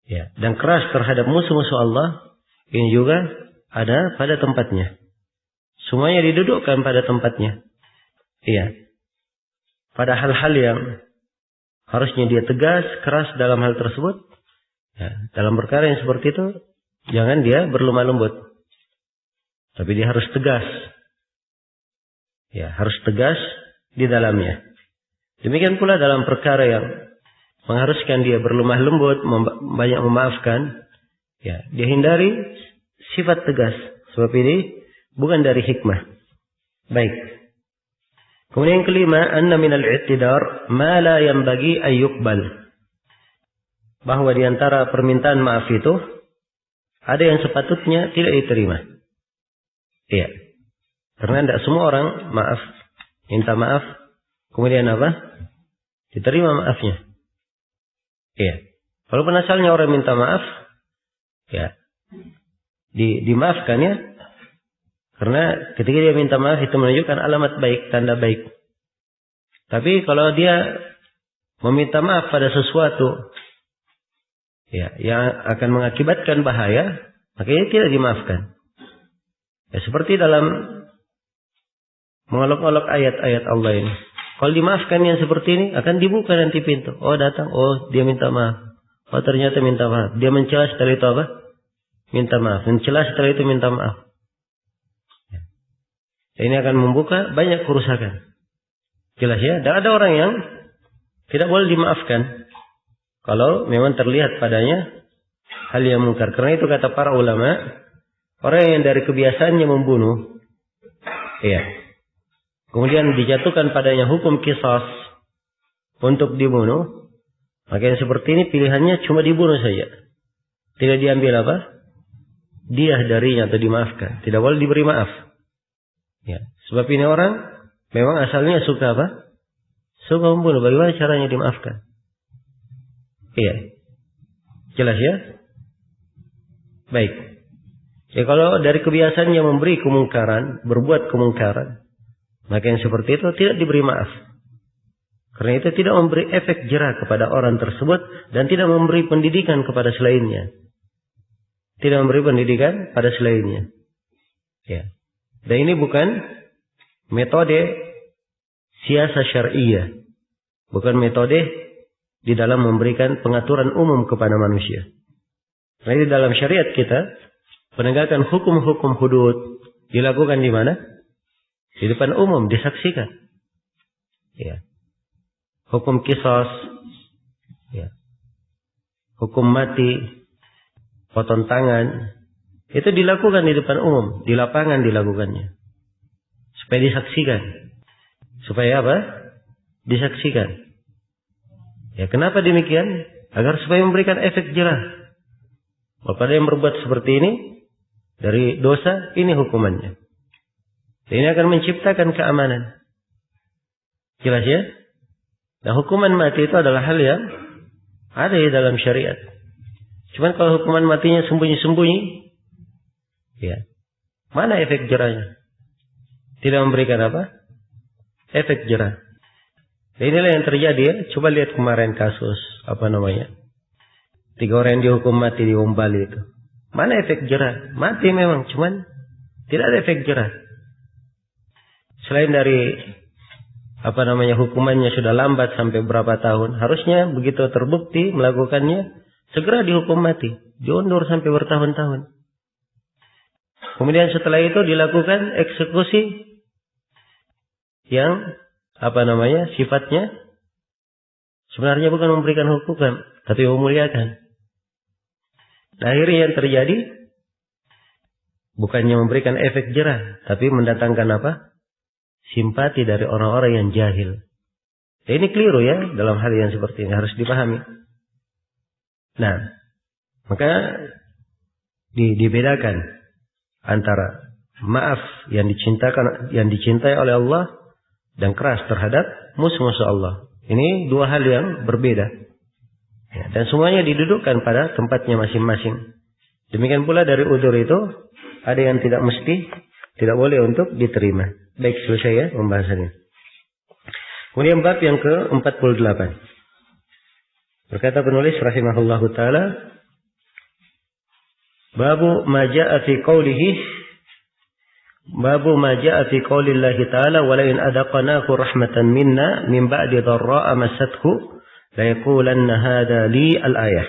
Ya, dan keras terhadap musuh-musuh Allah ini juga ada pada tempatnya. Semuanya didudukkan pada tempatnya. Iya. Pada hal-hal yang harusnya dia tegas, keras dalam hal tersebut. Ya, dalam perkara yang seperti itu, jangan dia berlemah lembut. Tapi dia harus tegas. Ya, harus tegas di dalamnya. Demikian pula dalam perkara yang mengharuskan dia berlemah lembut, banyak memaafkan. Ya, dia hindari sifat tegas Sebab ini bukan dari hikmah. Baik. Kemudian yang kelima, anna minal i'tidar ma la yanbaghi an yuqbal. Bahwa di antara permintaan maaf itu ada yang sepatutnya tidak diterima. Iya. Karena tidak semua orang minta maaf, kemudian apa? Diterima maafnya. Iya. Walaupun asalnya orang minta maaf, ya, dimaafkan ya. Karena ketika dia minta maaf itu menunjukkan alamat baik, tanda baik. Tapi kalau dia meminta maaf pada sesuatu ya, yang akan mengakibatkan bahaya, makanya tidak dimaafkan. Ya, seperti dalam mengolok-olok ayat-ayat Allah ini. Kalau dimaafkan yang seperti ini, akan dibuka nanti pintu. Oh datang, oh dia minta maaf. Oh ternyata minta maaf. Dia mencela setelah itu apa? Minta maaf. Mencela setelah itu minta maaf. Ya. Ini akan membuka banyak kerusakan. Jelas ya? Dan ada orang yang tidak boleh dimaafkan kalau memang terlihat padanya hal yang mungkar. Karena itu kata para ulama, orang yang dari kebiasaannya membunuh, iya, kemudian dijatuhkan padanya hukum qisas untuk dibunuh, maka yang seperti ini pilihannya cuma dibunuh saja. Tidak diambil apa? Diyah darinya atau dimaafkan. Tidak boleh diberi maaf. Ya, sebab ini orang memang asalnya suka apa? Suka membunuh. Bagaimana caranya dimaafkan? Iya. Jelas ya? Baik. Ya kalau dari kebiasaannya memberi kemungkaran, berbuat kemungkaran, maka yang seperti itu tidak diberi maaf. Karena itu tidak memberi efek jera kepada orang tersebut dan tidak memberi pendidikan kepada selainnya. Tidak memberi pendidikan pada selainnya. Ya. Dan ini bukan metode siasah syar'iyah. Bukan metode di dalam memberikan pengaturan umum kepada manusia. Nah, di dalam syariat kita, penegakan hukum-hukum hudud dilakukan di mana? Di depan umum, disaksikan. Ya. Hukum qisas, ya. Hukum mati, potong tangan, itu dilakukan di depan umum, di lapangan dilakukannya. Supaya disaksikan. Supaya apa? Disaksikan. Ya, kenapa demikian? Agar supaya memberikan efek jerah. Kepada yang berbuat seperti ini, dari dosa, ini hukumannya. Ini akan menciptakan keamanan. Jelas ya? Nah, hukuman mati itu adalah hal yang ada di dalam syariat. Cuman kalau hukuman matinya sembunyi-sembunyi, ya, mana efek jerahnya? Tidak memberikan apa? Efek jerah. Nah, inilah yang terjadi ya. Coba lihat kemarin kasus, 3 orang yang dihukum mati di Bali itu. Mana efek jerah? Mati memang, cuman tidak ada efek jerah. Selain dari hukumannya sudah lambat sampai berapa tahun, harusnya begitu terbukti melakukannya segera dihukum mati, diundur sampai bertahun-tahun. Kemudian setelah itu dilakukan eksekusi yang sifatnya sebenarnya bukan memberikan hukuman, tapi memuliakan. Nah, akhirnya yang terjadi bukannya memberikan efek jerah, tapi mendatangkan apa? Simpati dari orang-orang yang jahil. Nah, ini keliru ya dalam hal yang seperti ini, harus dipahami. Nah, maka dibedakan antara maaf yang dicintai oleh Allah dan keras terhadap musuh-musuh Allah. Ini dua hal yang berbeda. Ya, dan semuanya didudukkan pada tempatnya masing-masing. Demikian pula dari udzur itu ada yang tidak mesti, tidak boleh untuk diterima. Baik, selesai ya pembahasannya. Kemudian bab yang ke-48. Berkata penulis rahimahullahu taala, babu ma jaa fi qawlihi, babu ma jaa fi qaulillahi ta'ala wa la in adaqnahu rahmatan minna min ba'di dharra'a massathu la yaqulanna hadha li al-ayah.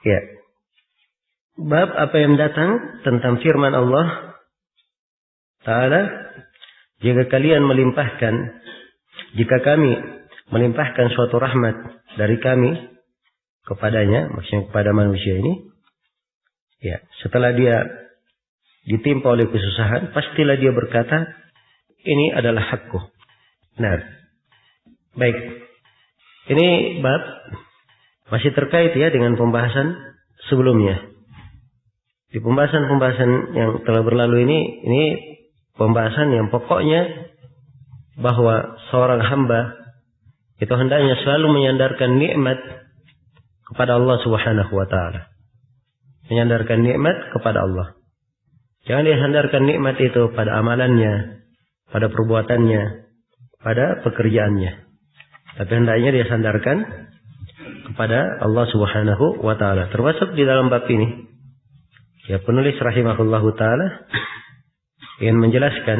Ya. Bab apa yang datang tentang firman Allah Ta'ala, jika kami melimpahkan suatu rahmat dari kami kepadanya, maksudnya kepada manusia ini, ya, setelah dia ditimpa oleh kesusahan, pastilah dia berkata, ini adalah hakku. Nah, baik. Ini bab masih terkait ya dengan pembahasan sebelumnya. Di pembahasan-pembahasan yang telah berlalu ini pembahasan yang pokoknya bahwa seorang hamba itu hendaknya selalu menyandarkan nikmat kepada Allah Subhanahu wa taala. Menyandarkan nikmat kepada Allah. Jangan dia sandarkan nikmat itu pada amalannya, pada perbuatannya, pada pekerjaannya. Tapi hendaknya dia sandarkan kepada Allah Subhanahu wa taala. Termasuk di dalam bab ini, ya penulis rahimahullahu taala ingin menjelaskan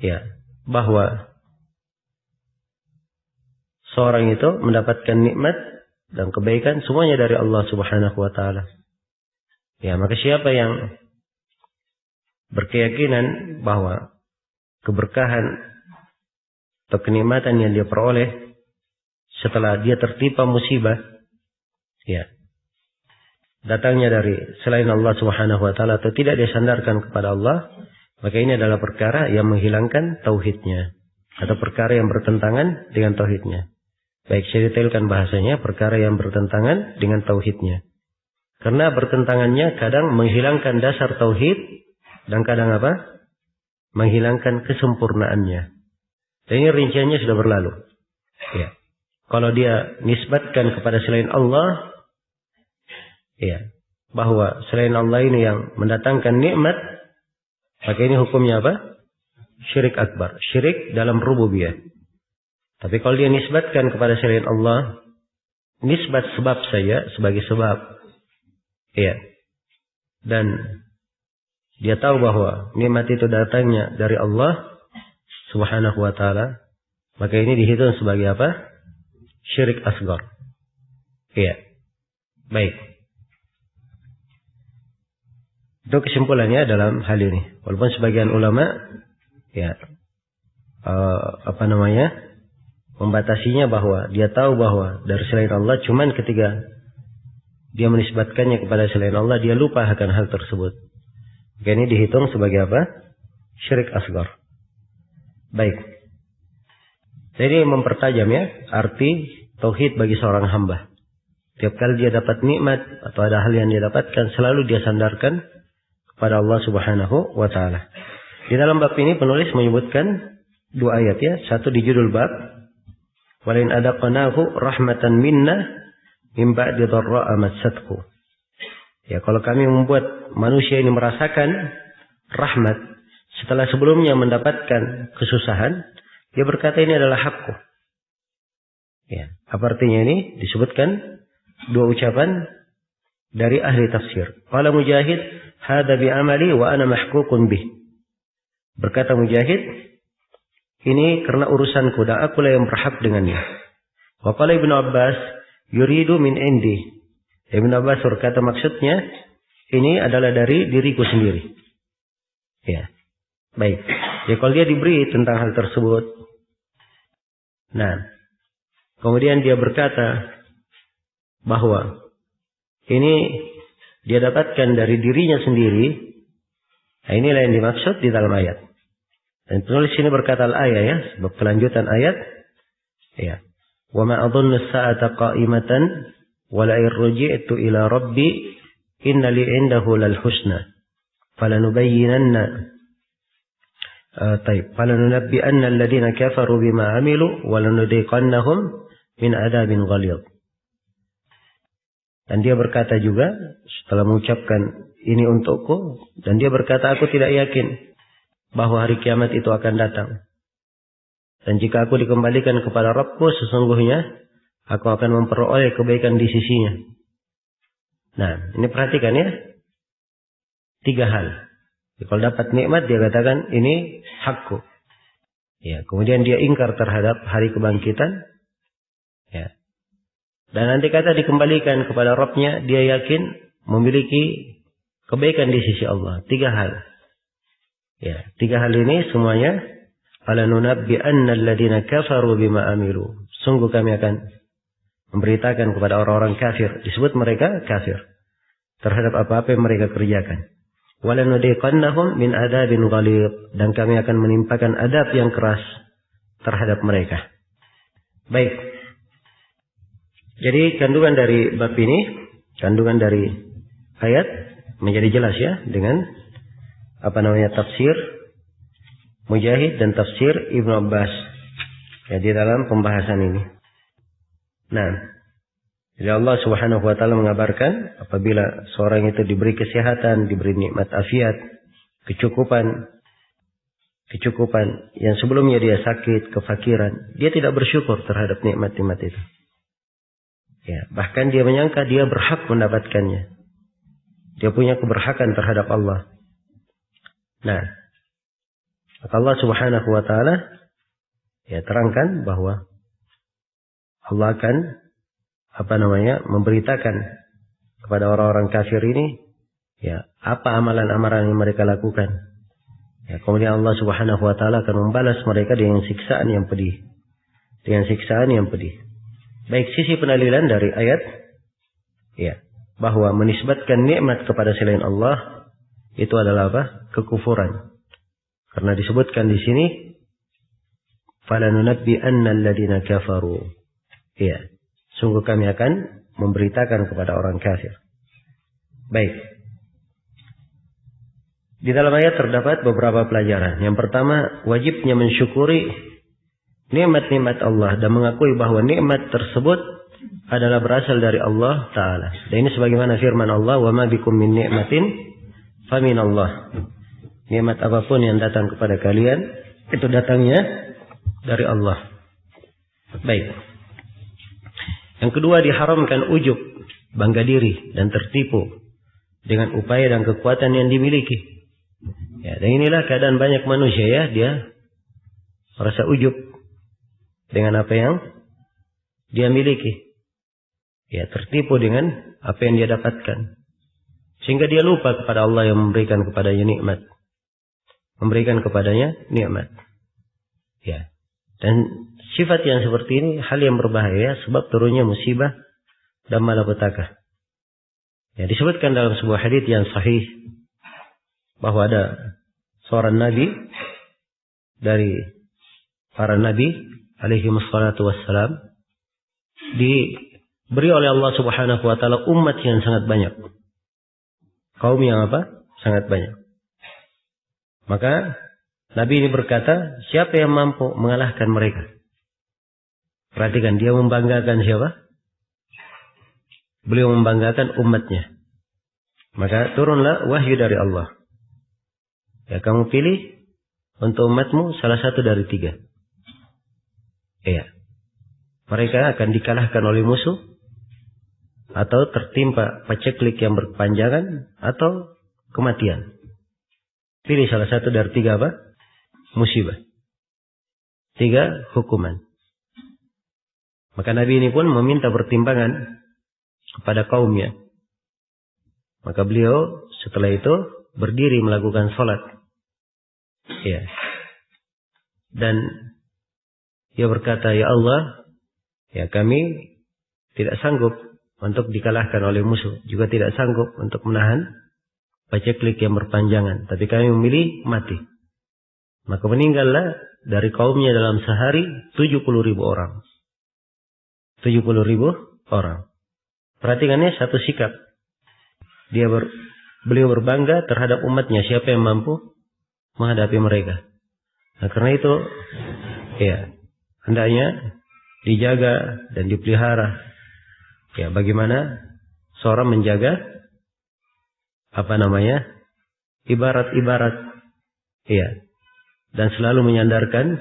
ya bahwa seorang itu mendapatkan nikmat dan kebaikan semuanya dari Allah Subhanahu wa taala. Ya, maka siapa yang berkeyakinan bahwa keberkahan atau kenikmatan yang dia peroleh setelah dia tertimpa musibah, ya, datangnya dari selain Allah Subhanahu wa taala atau tidak disandarkan kepada Allah, maka ini adalah perkara yang menghilangkan tauhidnya atau perkara yang bertentangan dengan tauhidnya. Baik, saya detailkan bahasanya, perkara yang bertentangan dengan tauhidnya. Karena bertentangannya kadang menghilangkan dasar tauhid dan kadang apa? Menghilangkan kesempurnaannya. Dan ini rinciannya sudah berlalu. Ya. Kalau dia nisbatkan kepada selain Allah, ya, bahwa selain Allah ini yang mendatangkan nikmat, maka ini hukumnya apa? Syirik akbar, syirik dalam rububiyah. Tapi kalau dia nisbatkan kepada selain Allah, nisbat sebab saja sebagai sebab, ya, dan dia tahu bahwa nikmat itu datangnya dari Allah Subhanahu wa taala, maka ini dihitung sebagai apa? Syirik asgar. Iya. Baik. Itu kesimpulannya dalam hal ini. Walaupun sebagian ulama ya membatasinya bahwa dia tahu bahwa dari selain Allah, cuman ketika dia menisbatkannya kepada selain Allah, dia lupa akan hal tersebut. Maka ini dihitung sebagai apa? Syirik asgar. Baik. Jadi mempertajam ya arti tauhid bagi seorang hamba. Tiap kali dia dapat nikmat atau ada hal yang dia dapatkan, selalu dia sandarkan kepada Allah Subhanahu wa taala. Di dalam bab ini penulis menyebutkan dua ayat ya. Satu di judul bab, "Walain adaqnahu rahmatan minna min ba'di dharra'a massathu." Ya, kalau kami membuat manusia ini merasakan rahmat setelah sebelumnya mendapatkan kesusahan, dia berkata ini adalah hakku. Ya, apa artinya ini? Disebutkan dua ucapan dari ahli tafsir. Qala Mujahid, "Hadza bi amali wa ana mahkukun bih." Berkata Mujahid, ini karena urusanku dan akulah yang berhak dengannya. Wa qala Ibnu Abbas, "Yuridu min indi." Ibnu Abbas berkata maksudnya ini adalah dari diriku sendiri. Ya. Baik. Ya, kalau dia diberi tentang hal tersebut, nah, kemudian dia berkata bahwa ini dia dapatkan dari dirinya sendiri. Nah, inilah yang dimaksud di dalam ayat. Dan penulis ini berkata al-ayat ya, sebab kelanjutan ayat. Ya. Wa ma adhunnu as-sa'ata qa'imatan wa la irji'tu ila rabbi inna li 'indahu lal husna falanubayyinanna فَلَنُنَبِّئَنَّ الَّذِينَ كَفَرُوا بِمَا عَمِلُوا وَلَنُذِيقَنَّهُمْ مِنْ عَذَابٍ غَلِيظٍ. Dan dia berkata juga setelah mengucapkan ini untukku, dan dia berkata aku tidak yakin bahwa hari kiamat itu akan datang. Dan jika aku dikembalikan kepada Rabbku, sesungguhnya aku akan memperoleh kebaikan di sisinya. Nah, ini perhatikan ya. 3 hal. Kalau dapat nikmat dia katakan ini hakku. Ya, kemudian dia ingkar terhadap hari kebangkitan. Ya. Dan nanti kata dikembalikan kepada Rabbnya, dia yakin memiliki kebaikan di sisi Allah. 3 hal. Ya, 3 hal ini semuanya falanunabbi'anna alladziina kafaru bima amilu. Sungguh kami akan memberitakan kepada orang-orang kafir, disebut mereka kafir, terhadap apa-apa yang mereka kerjakan. Walanudiqannahum min adzabin ghalidh, dan kami akan menimpakan adab yang keras terhadap mereka. Baik. Jadi kandungan dari bab ini, kandungan dari ayat menjadi jelas ya dengan tafsir Mujahid dan tafsir Ibnu Abbas ya di dalam pembahasan ini. Nah, jadi Allah Subhanahu wa taala mengabarkan apabila seorang itu diberi kesehatan, diberi nikmat afiat, kecukupan yang sebelumnya dia sakit, kefakiran, dia tidak bersyukur terhadap nikmat-nikmat itu. Ya, bahkan dia menyangka dia berhak mendapatkannya. Dia punya keberhakan terhadap Allah. Nah, maka Allah Subhanahu wa taala ya terangkan bahwa Allah akan memberitakan kepada orang-orang kafir ini ya apa amalan-amalan yang mereka lakukan. Ya, kemudian Allah Subhanahu wa taala akan membalas mereka dengan siksaan yang pedih. Dengan siksaan yang pedih. Baik, sisi pendalilan dari ayat ya bahwa menisbatkan nikmat kepada selain Allah itu adalah kekufuran. Karena disebutkan di sini falanunabbi'anna alladziina kafaru. Ya, sungguh kami akan memberitakan kepada orang kafir. Baik. Di dalam ayat terdapat beberapa pelajaran. Yang pertama, wajibnya mensyukuri nikmat-nikmat Allah dan mengakui bahwa nikmat tersebut adalah berasal dari Allah Ta'ala. Dan ini sebagaimana firman Allah, wa ma bikum min ni'matin faminallah. Nikmat apapun yang datang kepada kalian, itu datangnya dari Allah. Baik. Yang kedua, diharamkan ujub, bangga diri, dan tertipu dengan upaya dan kekuatan yang dimiliki. Ya, dan inilah keadaan banyak manusia ya, dia merasa ujub dengan apa yang dia miliki. Ya, tertipu dengan apa yang dia dapatkan. Sehingga dia lupa kepada Allah yang memberikan kepadanya nikmat. Memberikan kepadanya nikmat. Ya. Dan sifat yang seperti ini hal yang berbahaya sebab turunnya musibah dan malapetaka. Ya, disebutkan dalam sebuah hadits yang sahih bahwa ada seorang nabi dari para nabi alaihi wassalatu wassalam diberi oleh Allah Subhanahu wa taala umat yang sangat banyak. Kaum yang sangat banyak. Maka Nabi ini berkata, siapa yang mampu mengalahkan mereka? Perhatikan, dia membanggakan siapa? Beliau membanggakan umatnya. Maka turunlah wahyu dari Allah. Ya, kamu pilih untuk umatmu salah satu dari 3. Iya. Mereka akan dikalahkan oleh musuh, atau tertimpa paceklik yang berkepanjangan, atau kematian. Pilih salah satu dari 3 musibah. 3 hukuman. Maka Nabi ini pun meminta pertimbangan kepada kaumnya. Maka beliau setelah itu berdiri melakukan sholat. Ya. Dan dia berkata, ya Allah, ya kami tidak sanggup untuk dikalahkan oleh musuh. Juga tidak sanggup untuk menahan paceklik yang berpanjangan. Tapi kami memilih mati. Maka meninggallah dari kaumnya dalam sehari 70.000 orang. 70.000 orang. Perhatikannya satu sikap. Beliau berbangga terhadap umatnya. Siapa yang mampu menghadapi mereka. Nah, karena itu ya hendaknya dijaga dan dipelihara. Ya, bagaimana seorang menjaga ibarat-ibarat, ya, dan selalu menyandarkan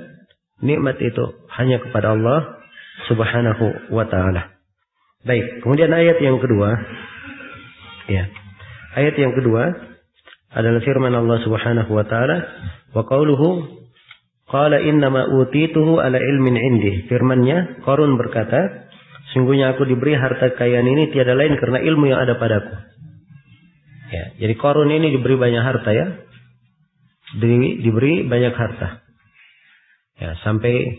nikmat itu hanya kepada Allah Subhanahu wa taala. Baik, kemudian ayat yang kedua, ya, ayat yang kedua adalah firman Allah Subhanahu wa taala, wa qauluhu qala innama utituhu ala ilmin indi. Firman-Nya, Qarun berkata, sungguhnya aku diberi harta kekayaan ini tiada lain karena ilmu yang ada padaku. Ya, jadi Qarun ini diberi banyak harta ya. Diberi banyak harta. Ya, sampai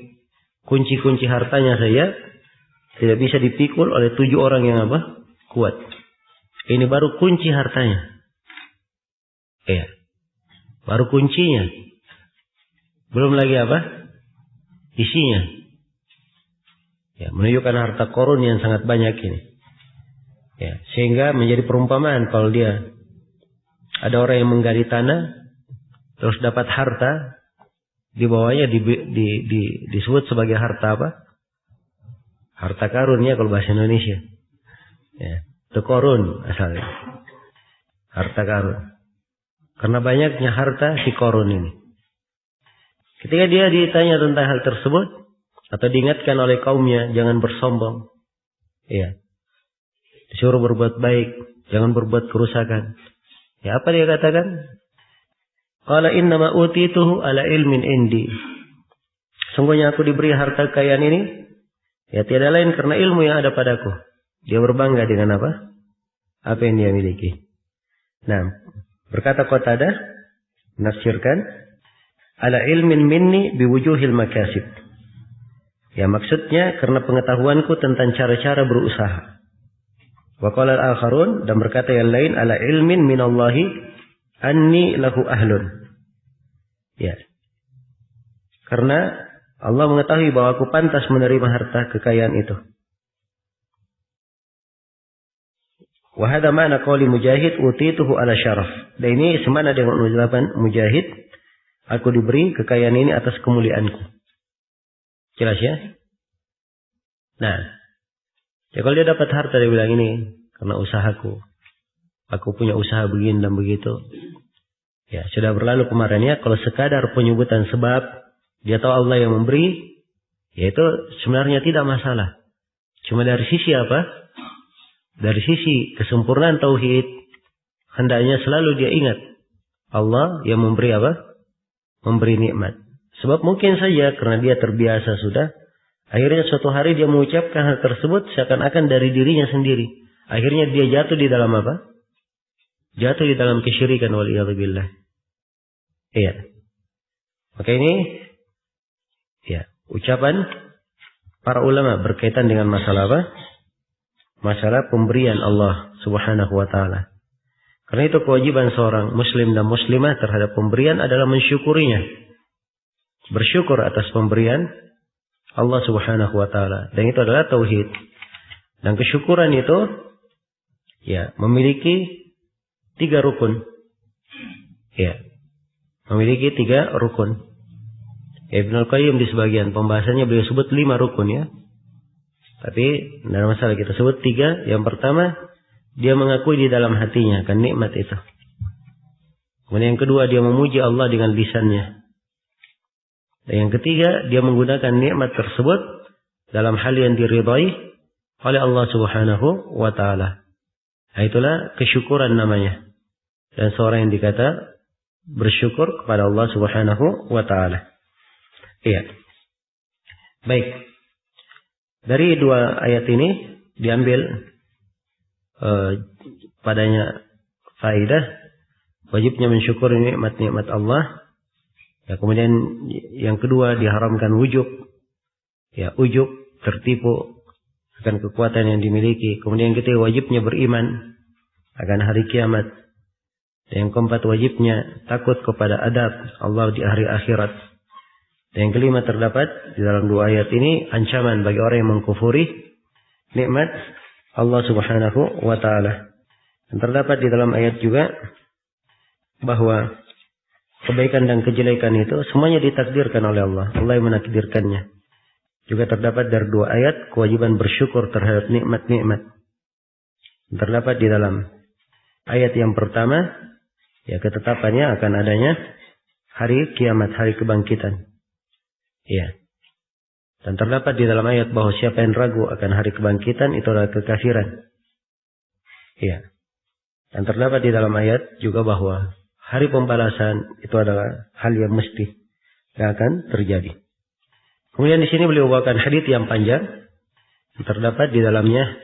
kunci-kunci hartanya saja tidak bisa dipikul oleh 7 orang yang kuat. Ini baru kunci hartanya. Ya. Baru kuncinya. Belum lagi apa? Isinya. Ya, menunjukkan harta korun yang sangat banyak ini. Ya, sehingga menjadi perumpamaan kalau dia ada orang yang menggali tanah terus dapat harta, di bawahnya disebut sebagai harta apa? Harta karun ya kalau bahasa Indonesia. Ya, itu korun asalnya. Harta karun. Karena banyaknya harta si korun ini. Ketika dia ditanya tentang hal tersebut atau diingatkan oleh kaumnya jangan bersombong. Ya. Disuruh berbuat baik, jangan berbuat kerusakan. Ya, apa dia katakan? Qala innama utituhu ala ilmin indi. Sungguhnya aku diberi harta kekayaan ini, ya tiada lain karena ilmu yang ada padaku. Dia berbangga dengan apa? Apa yang dia miliki. Nah, berkata Qatadah, menafsirkan, ala ilmin minni biwujuhil makasib. Ya, maksudnya karena pengetahuanku tentang cara-cara berusaha. Wa qala al-akharun, dan berkata yang lain, ala ilmin minallahi anni lahu ahlun. Ya. Karena Allah mengetahui bahwa aku pantas menerima harta kekayaan itu. Wa hadha ma'na qawli Mujahid utituhu ala syaraf. Dan ini semana dengan ucapan Mujahid, aku diberi kekayaan ini atas kemuliaanku. Jelas ya? Nah, ya kalau dia dapat harta dia bilang ini karena usahaku. Aku punya usaha begini dan begitu. Ya, sudah berlalu kemarin ya. Kalau sekadar penyebutan sebab, dia tahu Allah yang memberi, ya itu sebenarnya tidak masalah. Cuma dari sisi apa? Dari sisi kesempurnaan tauhid, hendaknya selalu dia ingat Allah yang memberi apa? Memberi nikmat. Sebab mungkin saja karena dia terbiasa sudah, akhirnya suatu hari dia mengucapkan hal tersebut seakan-akan dari dirinya sendiri. Akhirnya dia jatuh di dalam apa? Jatuh di dalam kesyirikan waliyadzubillah. Iya. Maka ini ya, ucapan para ulama berkaitan dengan masalah apa? Masalah pemberian Allah Subhanahu wa taala. Karena itu kewajiban seorang muslim dan muslimah terhadap pemberian adalah mensyukurinya. Bersyukur atas pemberian Allah Subhanahu wa taala. Dan itu adalah tauhid. Dan kesyukuran itu ya, memiliki 3 rukun. Ya. Memiliki 3 rukun. Ibnu Al-Qayyim di sebagian pembahasannya beliau sebut 5 rukun ya. Tapi tidak ada masalah kita sebut 3. Yang pertama, dia mengakui di dalam hatinya akan nikmat itu. Kemudian yang kedua, dia memuji Allah dengan lisannya. Dan yang ketiga, dia menggunakan nikmat tersebut dalam hal yang diridhai oleh Allah Subhanahu wa taala. Nah, itulah kesyukuran namanya. Dan seorang yang dikata bersyukur kepada Allah Subhanahu wa taala. Iya. Baik. Dari 2 ayat ini diambil padanya faedah wajibnya mensyukuri nikmat-nikmat Allah. Ya, kemudian yang kedua diharamkan ujub. Ya, ujub, tertipu akan kekuatan yang dimiliki. Kemudian yang ketiga wajibnya beriman akan hari kiamat. Dan yang keempat wajibnya takut kepada adab Allah di hari akhirat. Dan yang kelima terdapat di dalam 2 ayat ini ancaman bagi orang yang mengkufuri nikmat Allah Subhanahu wa taala. Dan terdapat di dalam ayat juga bahwa kebaikan dan kejelekan itu semuanya ditakdirkan oleh Allah. Allah yang menakdirkannya. Juga terdapat dari 2 ayat kewajiban bersyukur terhadap nikmat-nikmat. Terdapat di dalam ayat yang pertama, ya ketetapannya akan adanya hari kiamat, hari kebangkitan. Ya. Dan terdapat di dalam ayat bahwa siapa yang ragu akan hari kebangkitan itu adalah kekafiran. Ya. Dan terdapat di dalam ayat juga bahwa hari pembalasan itu adalah hal yang mesti yang akan terjadi. Kemudian di sini beliau bawakan hadits yang panjang. Terdapat di dalamnya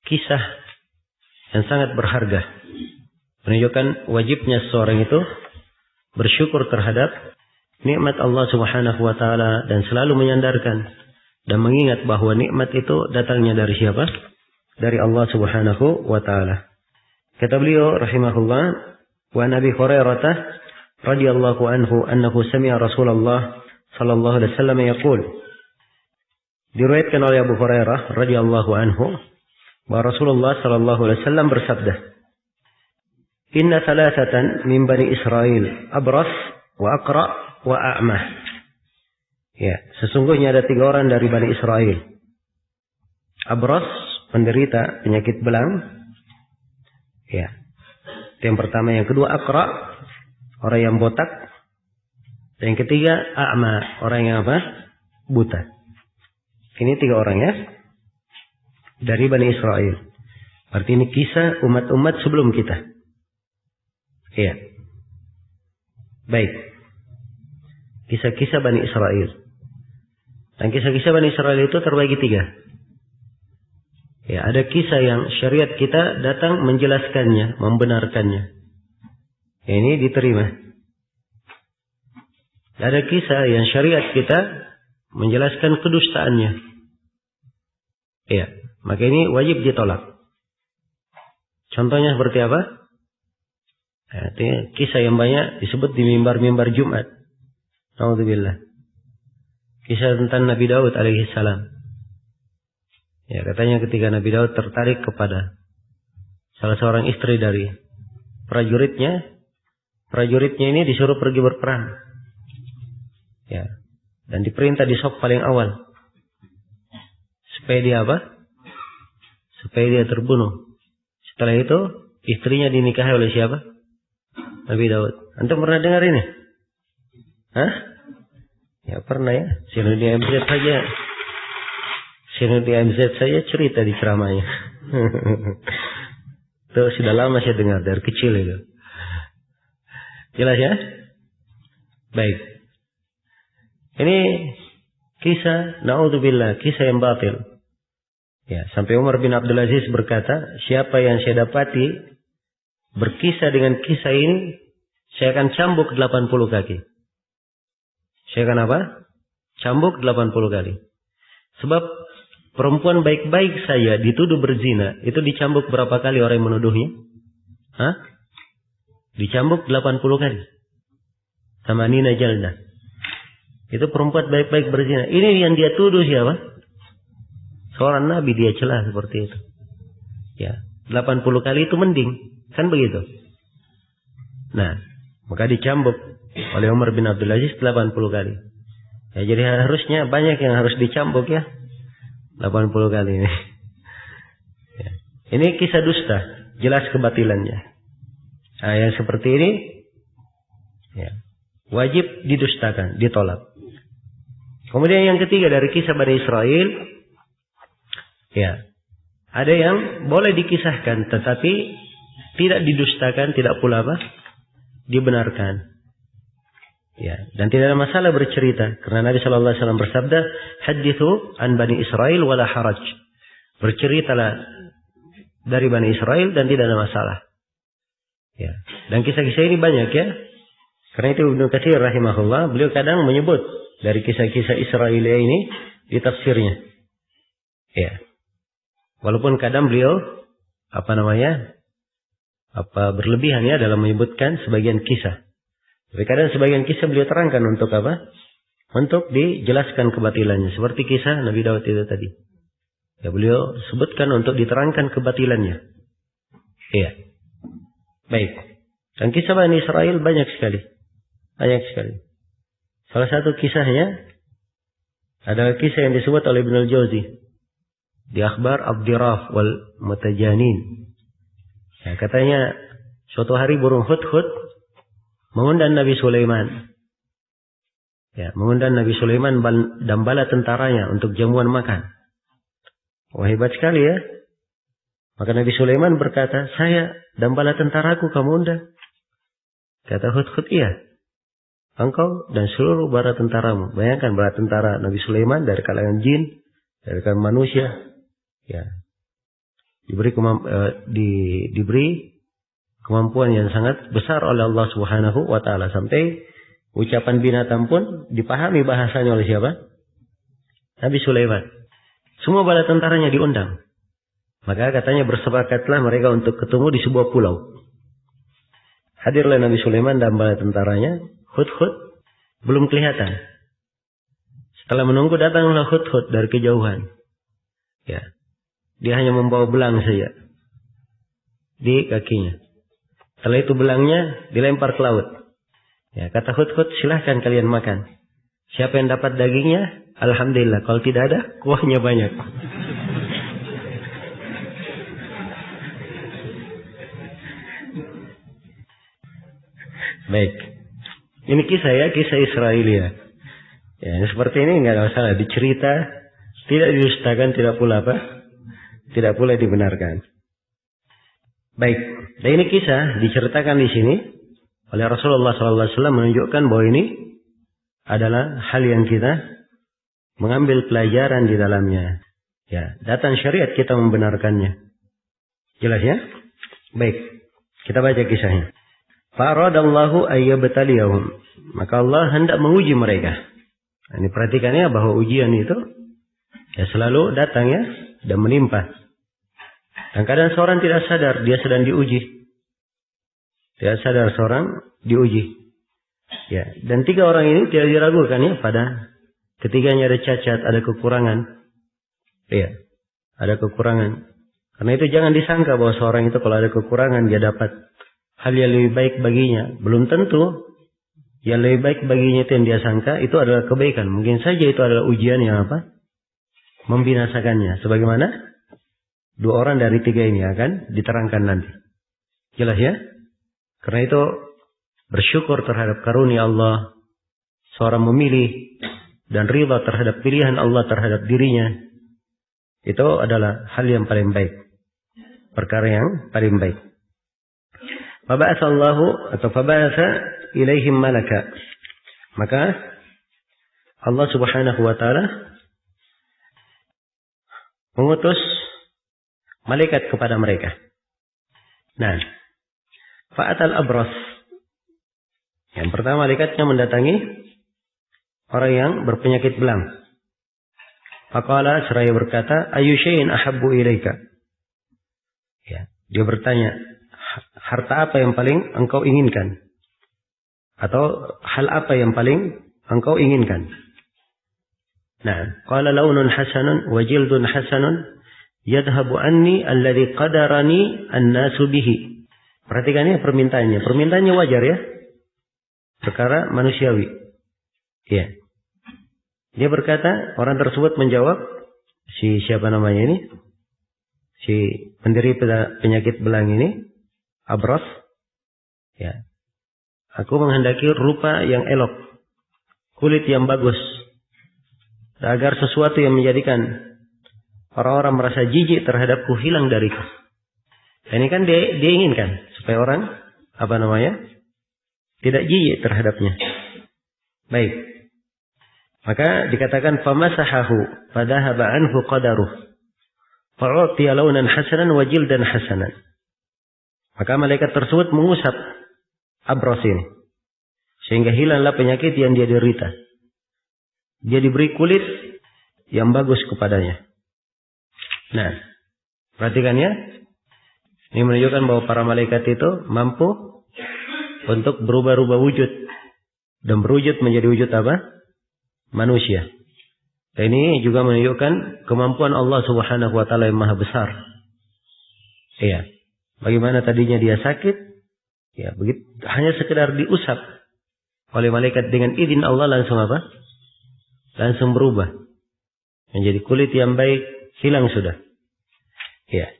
kisah yang sangat berharga. Menunjukkan wajibnya seorang itu bersyukur terhadap nikmat Allah Subhanahu wa taala dan selalu menyandarkan dan mengingat bahwa nikmat itu datangnya dari siapa? Dari Allah Subhanahu wa taala. Kata beliau rahimahullah, Wa Nabi Hurairah radhiyallahu anhu annahu sami'a Rasulullah sallallahu alaihi wasallam yaqul. Diriwayatkan oleh Abu Hurairah radhiyallahu anhu bahwa Rasulullah sallallahu alaihi wasallam bersabda, "Inna thalathatan min Bani Israel, Abras wa Aqra wa A'mah." Ya, sesungguhnya ada 3 orang dari Bani Israel. Abras, penderita penyakit belang. Ya. Itu yang pertama, yang kedua Aqra, orang yang botak. Dan yang ketiga A'ma, orang yang apa? Buta. Ini 3 orang ya. Dari Bani Israel. Berarti ini kisah umat-umat sebelum kita. Iya. Baik. Kisah-kisah Bani Israel. Dan kisah-kisah Bani Israel itu terbagi 3. Ya, ada kisah yang syariat kita datang menjelaskannya, membenarkannya. Ya, ini diterima. Ada kisah yang syariat kita menjelaskan kedustaannya. Ya, maka ini wajib ditolak. Contohnya seperti apa? Ya, kisah yang banyak disebut di mimbar-mimbar Jumat. Alhamdulillah. Kisah tentang Nabi Daud alaihi salam. Ya, katanya ketika Nabi Daud tertarik kepada salah seorang istri dari prajuritnya ini disuruh pergi berperang. Ya, dan diperintah di saf paling awal. Supaya dia apa? Supaya dia terbunuh. Setelah itu, istrinya dinikahi oleh siapa? Nabi Daud. Antum pernah dengar ini? Hah? Ya pernah ya. Sinudi MZ saja. Sinudi MZ saya cerita di ceramahnya. Itu sudah lama saya dengar dari kecil itu. Jelas ya? Baik. Ini kisah, na'udzubillah, kisah yang batil. Ya, sampai Umar bin Abdul Aziz berkata, siapa yang saya dapati berkisah dengan kisah ini, saya akan cambuk 80 kaki. Saya akan apa? Cambuk 80 kali. Sebab perempuan baik-baik saya dituduh berzina, itu dicambuk berapa kali orang yang menuduhnya? Hah? Dicambuk 80 kali. Sama Nina Jalda. Itu perempuan baik-baik berzina. Ini yang dia tuduh siapa? Seorang nabi dia celah seperti itu. Ya, 80 kali itu mending. Kan begitu. Nah, maka dicambuk oleh Umar bin Abdul Aziz 80 kali. Ya, jadi harusnya banyak yang harus dicambuk ya. 80 kali ini. Ya. Ini kisah dusta. Jelas kebatilannya. Nah, yang seperti ini ya, wajib didustakan, ditolak. Kemudian yang ketiga dari kisah Bani Israel, ya, ada yang boleh dikisahkan tetapi tidak didustakan, tidak pula apa? Dibenarkan. Ya, dan tidak ada masalah bercerita karena Nabi sallallahu alaihi wasallam bersabda, "Hadithu an Bani Israel wala haraj." Berceritalah dari Bani Israel dan tidak ada masalah. Ya, dan kisah-kisah ini banyak ya. Karena itu Ibnu Katsir rahimahullah, beliau kadang menyebut dari kisah-kisah Israelia ini di tafsirnya. Ya. Walaupun kadang beliau berlebihan ya dalam menyebutkan sebagian kisah. Tapi kadang sebagian kisah beliau terangkan untuk apa? Untuk dijelaskan kebatilannya. Seperti kisah Nabi Daud itu tadi. Ya, beliau sebutkan untuk diterangkan kebatilannya. Iya. Baik. Dan kisah Bani Israel banyak sekali. Banyak sekali. Salah satu kisahnya adalah kisah yang disebut oleh Ibnu Al-Jauzi di Akhbar Abdiraf wal Mutajanin. Ya, katanya suatu hari burung hudhud mengundang Nabi Sulaiman. Ya, mengundang Nabi Sulaiman dan bala tentaranya untuk jamuan makan. Wah, hebat sekali ya. Maka Nabi Sulaiman berkata, "Saya dan bala tentaraku kamu undang." Kata hudhud, "Iya. Engkau dan seluruh bala tentaramu." Bayangkan bala tentara Nabi Sulaiman dari kalangan jin, dari kalangan manusia. Ya. Diberi kemampuan yang sangat besar oleh Allah Subhanahu wa taala sampai ucapan binatang pun dipahami bahasanya oleh siapa? Nabi Sulaiman. Semua bala tentaranya diundang. Maka katanya bersepakatlah mereka untuk ketemu di sebuah pulau. Hadirlah Nabi Sulaiman dan bala tentaranya. Hudhud belum kelihatan. Setelah menunggu datanglah Hudhud dari kejauhan. Ya. Dia hanya membawa belang saja di kakinya. Setelah itu belangnya dilempar ke laut. Ya, kata Hudhud, silahkan kalian makan. Siapa yang dapat dagingnya? Alhamdulillah. Kalau tidak ada, kuahnya banyak. Baik. Ini kisah Israelia. Ya, seperti ini nggak ada masalah. Dicerita, tidak didustakan, tidak pula apa? Tidak pula dibenarkan. Baik. Dan ini kisah diceritakan di sini oleh Rasulullah SAW menunjukkan bahwa ini adalah hal yang kita mengambil pelajaran di dalamnya. Ya, datang syariat kita membenarkannya. Jelas ya? Baik. Kita baca kisahnya. Faradallahu ayyabtaliyahum. Maka Allah hendak menguji mereka. Nah, ini perhatikannya bahwa ujian itu ya selalu datang ya dan menimpa. Dan kadang seorang tidak sadar dia sedang diuji. Tidak sadar seorang diuji. Ya, dan 3 orang ini tidak diragukan ya pada ketiganya ada cacat, ada kekurangan. Ya, ada kekurangan. Karena itu jangan disangka bahwa seorang itu kalau ada kekurangan dia dapat hal yang lebih baik baginya. Belum tentu yang lebih baik baginya itu yang dia sangka itu adalah kebaikan. Mungkin saja itu adalah ujian yang apa? Membinasakannya. Sebagaimana 2 orang dari 3 ini akan diterangkan nanti. Jelas ya? Karena itu bersyukur terhadap karunia Allah. Seorang memilih dan ridha terhadap pilihan Allah terhadap dirinya. Itu adalah hal yang paling baik. Perkara yang paling baik. Faba'atha ilaihim malaka. Maka Allah Subhanahu wa taala mengutus malaikat kepada mereka. Nah, fa'atal abras. Yang pertama malaikatnya mendatangi orang yang berpenyakit belang. Faqala seraya berkata, "Ayyu syai'in ahabbu ilaika?" Ya, dia bertanya, harta apa yang paling engkau inginkan? Atau hal apa yang paling engkau inginkan? Nah, qala launun hasanun wa jildun hasanun yadhhabu anni alladhi qadarani an-nasu bihi. Perhatikan ya permintaannya. Permintaannya wajar ya. Perkara manusiawi. Ya. Dia berkata, orang tersebut menjawab, siapa namanya ini? Si penderita penyakit belang ini, Abras. Ya. Aku menghendaki rupa yang elok, kulit yang bagus, agar sesuatu yang menjadikan orang-orang merasa jijik terhadapku hilang dariku. Ini kan dia inginkan supaya orang tidak jijik terhadapnya. Baik. Maka dikatakan famasahahu fadhahaba anhu qadaruh. Fa'utiya launan hasanan wa jildan hasanan. Maka malaikat tersebut mengusap Abras ini sehingga hilanglah penyakit yang dia derita. Dia diberi kulit yang bagus kepadanya. Nah, perhatikan ya. Ini menunjukkan bahwa para malaikat itu mampu untuk berubah-ubah wujud dan berwujud menjadi wujud apa? Manusia. Dan ini juga menunjukkan kemampuan Allah Subhanahu wa taala yang maha besar. Iya. Bagaimana tadinya dia sakit, ya begitu hanya sekedar diusap oleh malaikat dengan izin Allah langsung apa? Langsung berubah menjadi kulit yang baik, hilang sudah. Ya.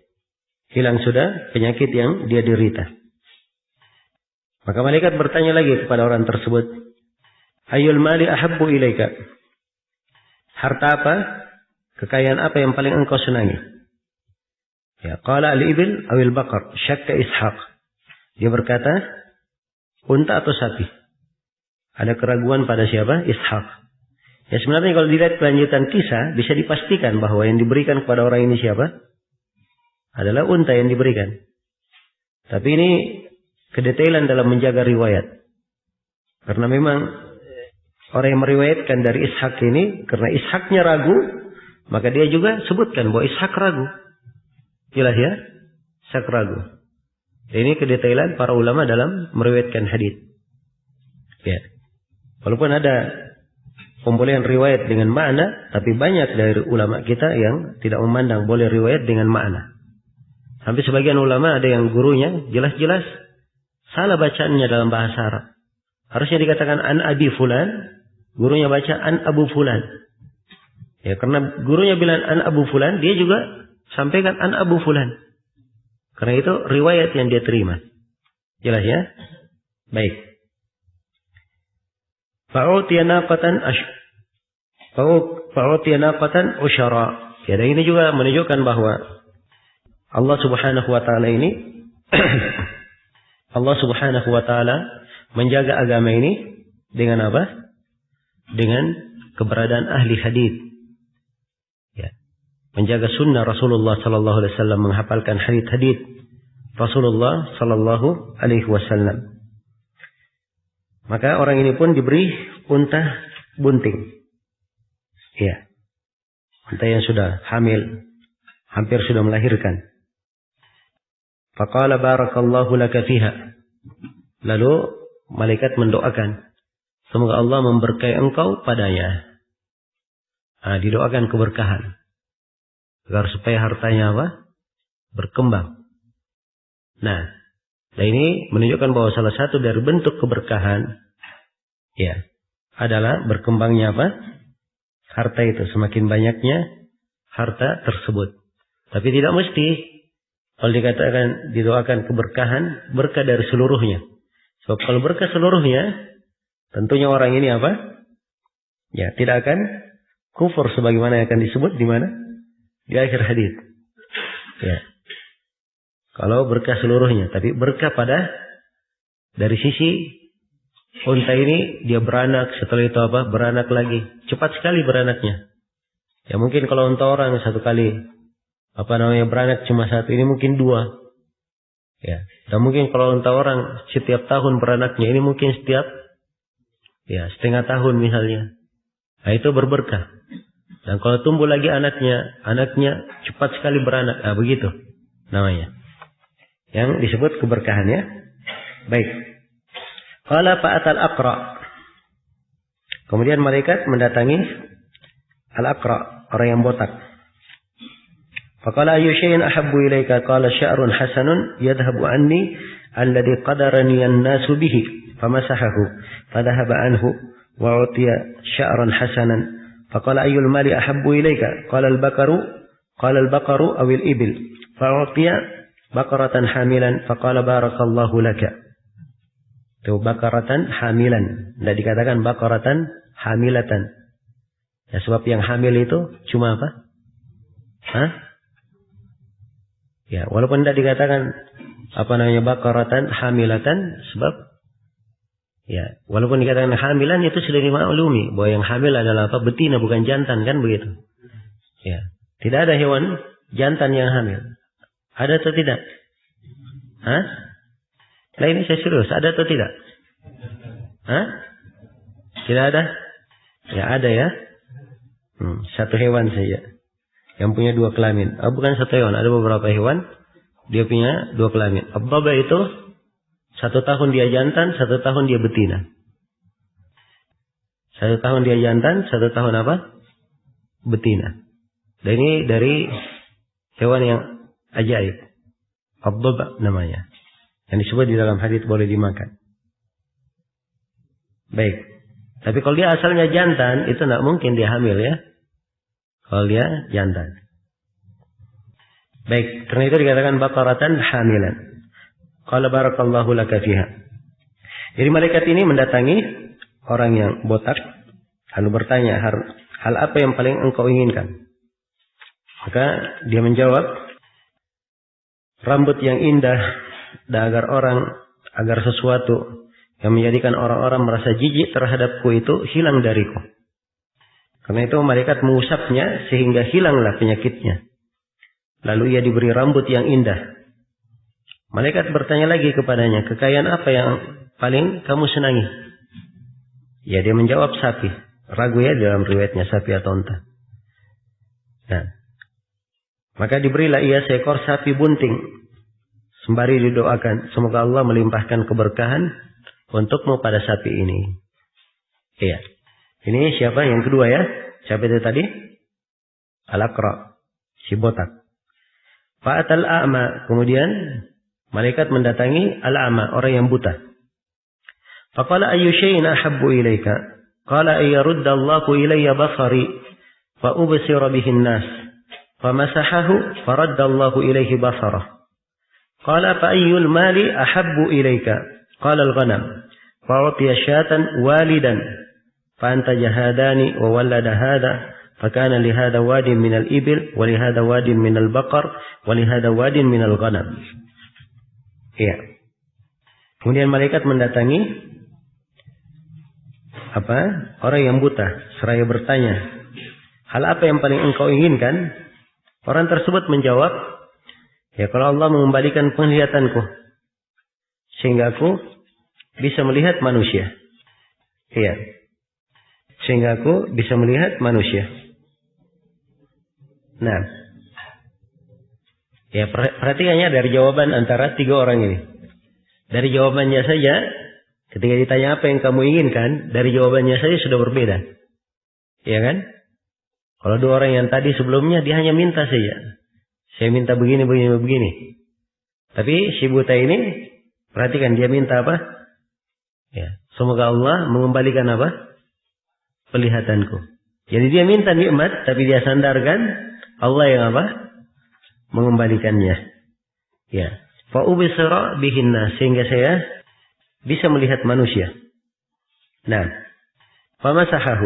Hilang sudah penyakit yang dia derita. Maka malaikat bertanya lagi kepada orang tersebut, "Ayyul mali ahabbu ilaika?" Harta apa? Kekayaan apa yang paling engkau senangi? Ya, qala al-ibil awil baqar, syakka Ishaq. Dia berkata, unta atau sapi? Ada keraguan pada siapa? Ishaq. Ya sebenarnya kalau dilihat kelanjutan kisah, bisa dipastikan bahwa yang diberikan kepada orang ini siapa? Adalah unta yang diberikan. Tapi ini kedetailan dalam menjaga riwayat. Karena memang orang yang meriwayatkan dari Ishaq ini, karena Ishaqnya ragu, maka dia juga sebutkan bahwa Ishaq ragu. Jelas ya? Ishaq ragu. Ini kedetailan para ulama dalam meriwayatkan hadis. Ya. Walaupun ada pembolehan riwayat dengan makna, tapi banyak dari ulama kita yang tidak memandang boleh riwayat dengan makna. Sampai sebagian ulama ada yang gurunya jelas-jelas salah bacaannya dalam bahasa Arab. Harusnya dikatakan an abi fulan, gurunya baca an abu fulan. Ya, karena gurunya bilang an abu fulan, dia juga sampaikan an abu fulan. Karena itu riwayat yang dia terima. Jelas ya? Baik. Fa'utiya naqatan usyara. Ya, dan ini juga menunjukkan bahwa Allah Subhanahu wa taala ini Allah Subhanahu wa taala menjaga agama ini dengan apa? Dengan keberadaan ahli hadis. Ya. Menjaga sunnah Rasulullah sallallahu alaihi wasallam, menghafalkan hadis-hadis Rasulullah sallallahu alaihi wasallam. Maka orang ini pun diberi unta bunting. Ya. Unta yang sudah hamil, hampir sudah melahirkan. Faqala barakallahu laka fiha. Lalu malaikat mendoakan, semoga Allah memberkahi engkau padanya. Didoakan keberkahan agar supaya hartanya apa? Berkembang. Nah, ini menunjukkan bahwa salah satu dari bentuk keberkahan ya adalah berkembangnya apa? Harta itu, semakin banyaknya harta tersebut. Tapi tidak mesti kalau dikatakan didoakan keberkahan, berkah dari seluruhnya. Sebab kalau berkah seluruhnya, tentunya orang ini apa? Ya, tidak akan kufur sebagaimana yang akan disebut di mana? Di akhir hadis. Ya. Kalau berkah seluruhnya, tapi berkah pada dari sisi unta ini dia beranak, setelah itu apa? Beranak lagi. Cepat sekali beranaknya. Ya mungkin kalau unta orang satu kali beranak cuma satu, ini mungkin dua. Ya. Dan mungkin kalau unta orang setiap tahun beranaknya, ini mungkin setiap setengah tahun misalnya. Nah, itu berberkah. Dan kalau tumbuh lagi anaknya cepat sekali beranak. Begitu namanya. Yang disebut keberkahan ya. Baik. Qala fa'atal aqra. Kemudian malaikat mendatangi al-aqra, orang yang botak. Faqala ayyu syai'in ahabbu ilayka? Qala sya'run hasanun yadhhabu anni alladhi qadarani an-nasu bihi. Famasahahu fadhahaba anhu wa utiya sya'ran hasanan. Faqala ayyul mali ahabbu ilayka? Qala al-baqaru aw al-ibil. Fa'utiya bakaratan hamilan. Faqala barakallahu laka. Itu bakaratan hamilan. Tidak dikatakan bakaratan hamilatan. Ya, sebab yang hamil itu cuma apa? Ya, walaupun tidak dikatakan bakaratan hamilatan, sebab ya, walaupun dikatakan hamilan itu sudah dimaklumi bahwa yang hamil adalah apa? Betina, bukan jantan, kan begitu. Ya, tidak ada hewan jantan yang hamil. Ada atau tidak? Nah ini saya serius, ada atau tidak? Tidak ada? Ya ada ya. Satu hewan saja yang punya dua kelamin. Bukan satu hewan, ada beberapa hewan dia punya dua kelamin. Ababa itu 1 tahun dia jantan, 1 tahun dia betina. 1 tahun dia jantan, 1 tahun apa? Betina. Dan ini dari hewan yang ajaib. Ababa namanya. Yang disebut di dalam hadis boleh dimakan. Baik. Tapi kalau dia asalnya jantan, itu tidak mungkin dia hamil ya. Kalau dia jantan. Baik. Karena itu dikatakan bakaratan hamilan. Qala barakallahu laka fiha. Jadi malaikat ini mendatangi orang yang botak. Lalu bertanya, hal apa yang paling engkau inginkan? Maka dia menjawab, rambut yang indah. Dan agar sesuatu yang menjadikan orang-orang merasa jijik terhadapku itu hilang dariku. Karena itu malaikat mengusapnya sehingga hilanglah penyakitnya. Lalu ia diberi rambut yang indah. Malaikat bertanya lagi kepadanya, kekayaan apa yang paling kamu senangi? Ya, dia menjawab sapi. Ragu ya dalam riwayatnya sapi atau unta. Nah, maka diberilah ia seekor sapi bunting. Sembari didoakan, semoga Allah melimpahkan keberkahan untukmu pada sapi ini. Iya. Ini siapa yang kedua ya? Siapa itu tadi? Al-Aqra, si botak. Fa'atal a'ma, kemudian malaikat mendatangi al-a'ma, orang yang buta. Faqala ayyu syai'in ahabbu ilaika? Qala ayyarudda Allahu ilayya basari fa ubsira bihin nas. Famasahahu faradda Allahu ilayhi basarah. Qala fa ayyul mali ahabbu ilaika? Qala al-ghanam. Fa utiya syatan walidan. Fa anta jahadani wa walada hadha. فكان لهذا واد من الإبل ولهذا واد من البقر ولهذا واد من الغنم. Ya. Kemudian malaikat mendatangi orang yang buta seraya bertanya, hal apa yang paling engkau inginkan? Orang tersebut menjawab, ya kalau Allah mengembalikan penglihatanku sehingga aku bisa melihat manusia. Iya. Sehingga aku bisa melihat manusia. Nah, ya perhatikannya dari jawaban antara tiga orang ini. Dari jawabannya saja, ketika ditanya apa yang kamu inginkan, dari jawabannya saja sudah berbeda. Ya kan? Kalau dua orang yang tadi sebelumnya, dia hanya minta saja. Saya minta begini, begini, begini. Tapi si buta ini, perhatikan dia minta apa? Ya, semoga Allah mengembalikan apa? Pelihatanku. Jadi dia minta nikmat, tapi dia sandarkan Allah yang apa? Mengembalikannya. Ya. Fa ubsira bihinna, sehingga saya bisa melihat manusia. Nah, famasahahu.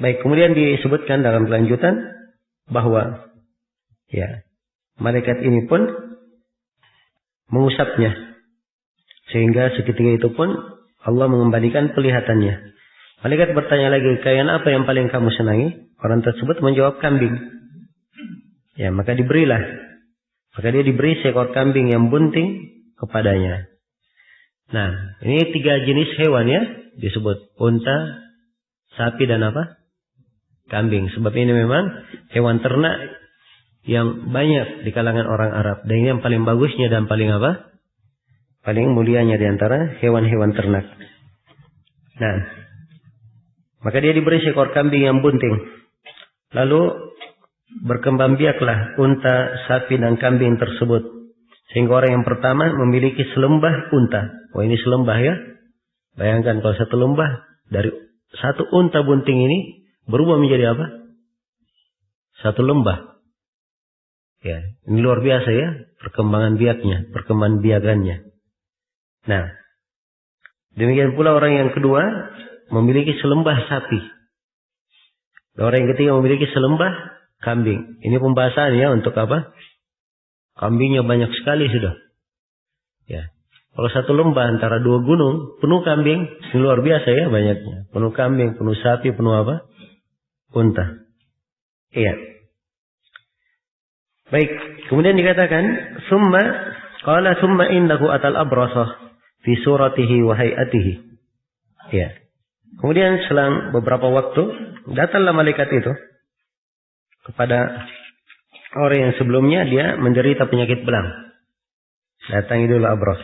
Baik, kemudian disebutkan dalam kelanjutan bahwa ya, malaikat ini pun mengusapnya. Sehingga seketika itu pun Allah mengembalikan pelihatannya. Malaikat bertanya lagi, kekayaan apa yang paling kamu senangi? Orang tersebut menjawab kambing. Ya, maka diberilah. Maka dia diberi seekor kambing yang bunting kepadanya. Nah, ini tiga jenis hewan ya. Disebut unta, sapi dan apa? Kambing. Sebab ini memang hewan ternak yang banyak di kalangan orang Arab. Dan ini yang paling bagusnya dan paling apa? Paling mulianya di antara hewan-hewan ternak. Nah, maka dia diberi seekor kambing yang bunting. Lalu berkembang biaklah unta, sapi dan kambing tersebut. Sehingga orang yang pertama memiliki selembah unta. Wah, ini selembah ya. Bayangkan kalau satu lembah dari satu unta bunting ini berubah menjadi apa? Satu lembah. Ya, ini luar biasa ya. Perkembangan biaknya, perkembangan biakannya. Nah, demikian pula orang yang kedua memiliki selembah sapi. Orang yang ketiga memiliki selembah kambing. Ini pembahasan ya untuk apa? Kambingnya banyak sekali sudah. Ya. Kalau satu lembah antara dua gunung penuh kambing, ini luar biasa ya banyaknya. Penuh kambing, penuh sapi, penuh apa? Unta. Iya. Baik. Kemudian dikatakan, summa innahu atal abrasah fi suratihi wa hayatihi. Ya. Kemudian selang beberapa waktu datanglah malaikat itu kepada orang yang sebelumnya dia menderita penyakit belang. Datangi dulu abros.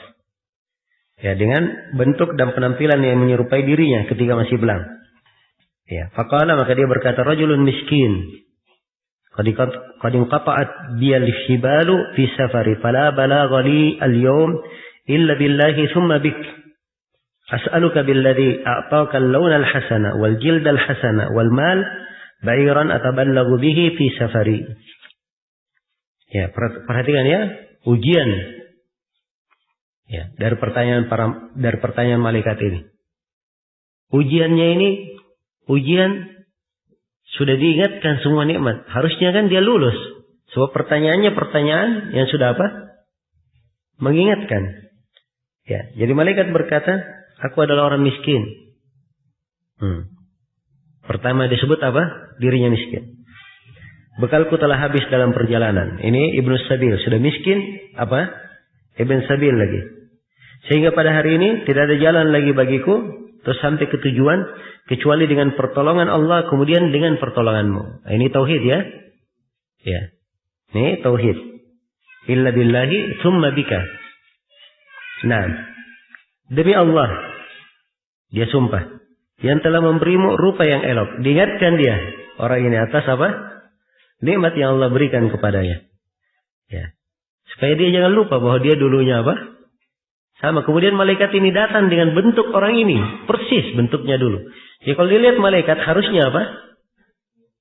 Ya, dengan bentuk dan penampilan yang menyerupai dirinya ketika masih belang. Ya, faqala, maka dia berkata, rajulun miskin. Qad inqata'at biyal shibalu fi safari fala balagha li al-yawm illa billahi thumma bik. As'aluka billadhi a'taka al-lawna al-hasana wal jilda al-hasana wal mal ba'iran ataballagu bihi fi safari. Ya, perhatikan ya, ujian. Ya, dari pertanyaan malaikat ini. Ujiannya ini ujian sudah diingatkan semua nikmat. Harusnya kan dia lulus. Sebab pertanyaannya pertanyaan yang sudah apa? Mengingatkan. Ya, jadi malaikat berkata, aku adalah orang miskin. Pertama disebut apa? Dirinya miskin. Bekalku telah habis dalam perjalanan. Ini Ibnu Sabil. Sudah miskin, apa? Ibn Sabil lagi. Sehingga pada hari ini tidak ada jalan lagi bagiku terus sampai ke tujuan kecuali dengan pertolongan Allah kemudian dengan pertolonganmu. Ini tauhid ya. Ya. Ini tauhid. Illa billahi thumma bika. Nah, demi Allah, dia sumpah, yang telah memberimu rupa yang elok. Diingatkan dia, orang ini atas apa? Nikmat yang Allah berikan kepadanya. Ya. Supaya dia jangan lupa bahwa dia dulunya apa? Sama. Kemudian malaikat ini datang dengan bentuk orang ini. Persis bentuknya dulu. Ya kalau dilihat malaikat harusnya apa?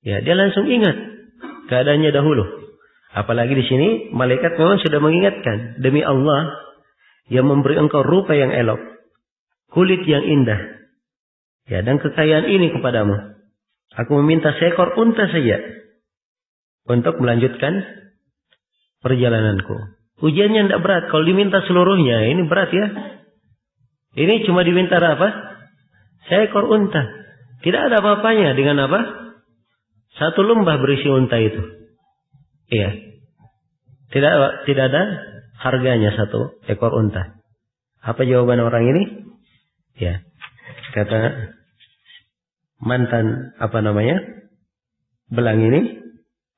Ya dia langsung ingat keadaannya dahulu. Apalagi di sini malaikat memang sudah mengingatkan. Demi Allah yang memberi engkau rupa yang elok. Kulit yang indah. Ya dan kekayaan ini kepadamu. Aku meminta seekor unta saja. Untuk melanjutkan perjalananku. Ujiannya tidak berat. Kalau diminta seluruhnya, ini berat ya. Ini cuma diminta apa? Seekor unta. Tidak ada apa-apanya dengan apa? Satu lembah berisi unta itu. Iya. Tidak ada harganya satu ekor unta. Apa jawaban orang ini? Ya. Kata mantan belang ini.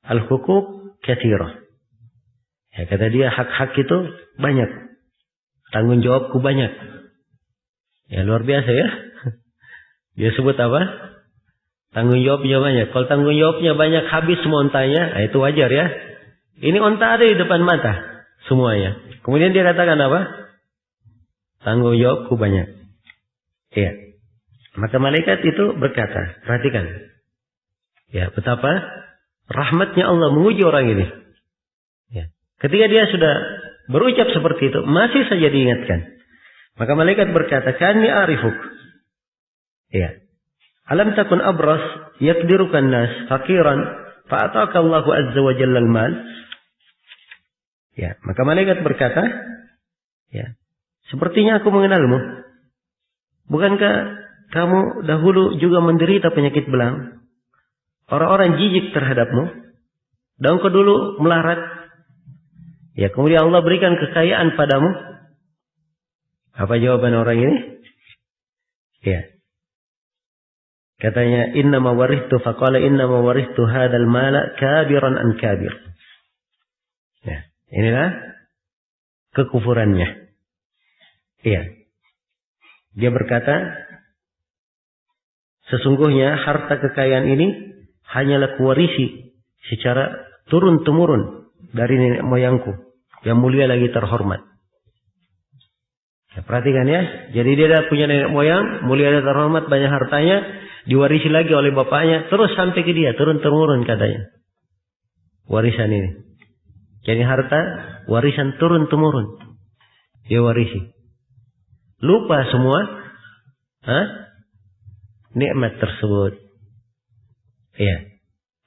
Al-hukuk katsirah. Ya, kata dia hak-hak itu banyak. Tanggung jawabku banyak. Ya luar biasa ya. Dia sebut apa? Tanggung jawabnya banyak. Kalau tanggung jawabnya banyak habis semua ontanya, nah itu wajar ya. Ini onta ada di depan mata. Semuanya. Kemudian dia katakan apa? Tanggung jawabku banyak. Iya. Maka malaikat itu berkata, perhatikan. Ya betapa rahmatnya Allah menguji orang ini. Ya. Ketika dia sudah berucap seperti itu, masih saja diingatkan. Maka malaikat berkata, "Kani arifuk." Ya. Alam takun abras yakdirukan nas fakiran fa'ataka Allahu azza wa jalla al-mal. Ya, maka malaikat berkata, ya, sepertinya aku mengenalmu. Bukankah kamu dahulu juga menderita penyakit belang? Orang-orang jijik terhadapmu. Dan engkau dulu melarat. Ya, kemudian Allah berikan kekayaan padamu. Apa jawaban orang ini? Ya. Katanya, innama warithtu faqala innama warithtu hadzal mala kabiran an kabir. Ya, inilah kekufurannya. Iya. Dia berkata, sesungguhnya harta kekayaan ini hanyalah kuwarisi secara turun-temurun dari nenek moyangku yang mulia lagi terhormat. Ya, perhatikan ya. Jadi dia dah punya nenek moyang mulia dan terhormat, banyak hartanya, diwarisi lagi oleh bapaknya, terus sampai ke dia turun-temurun katanya. Warisan ini. Jadi harta warisan turun-temurun. Dia warisi. Lupa semua nikmat tersebut. Iya.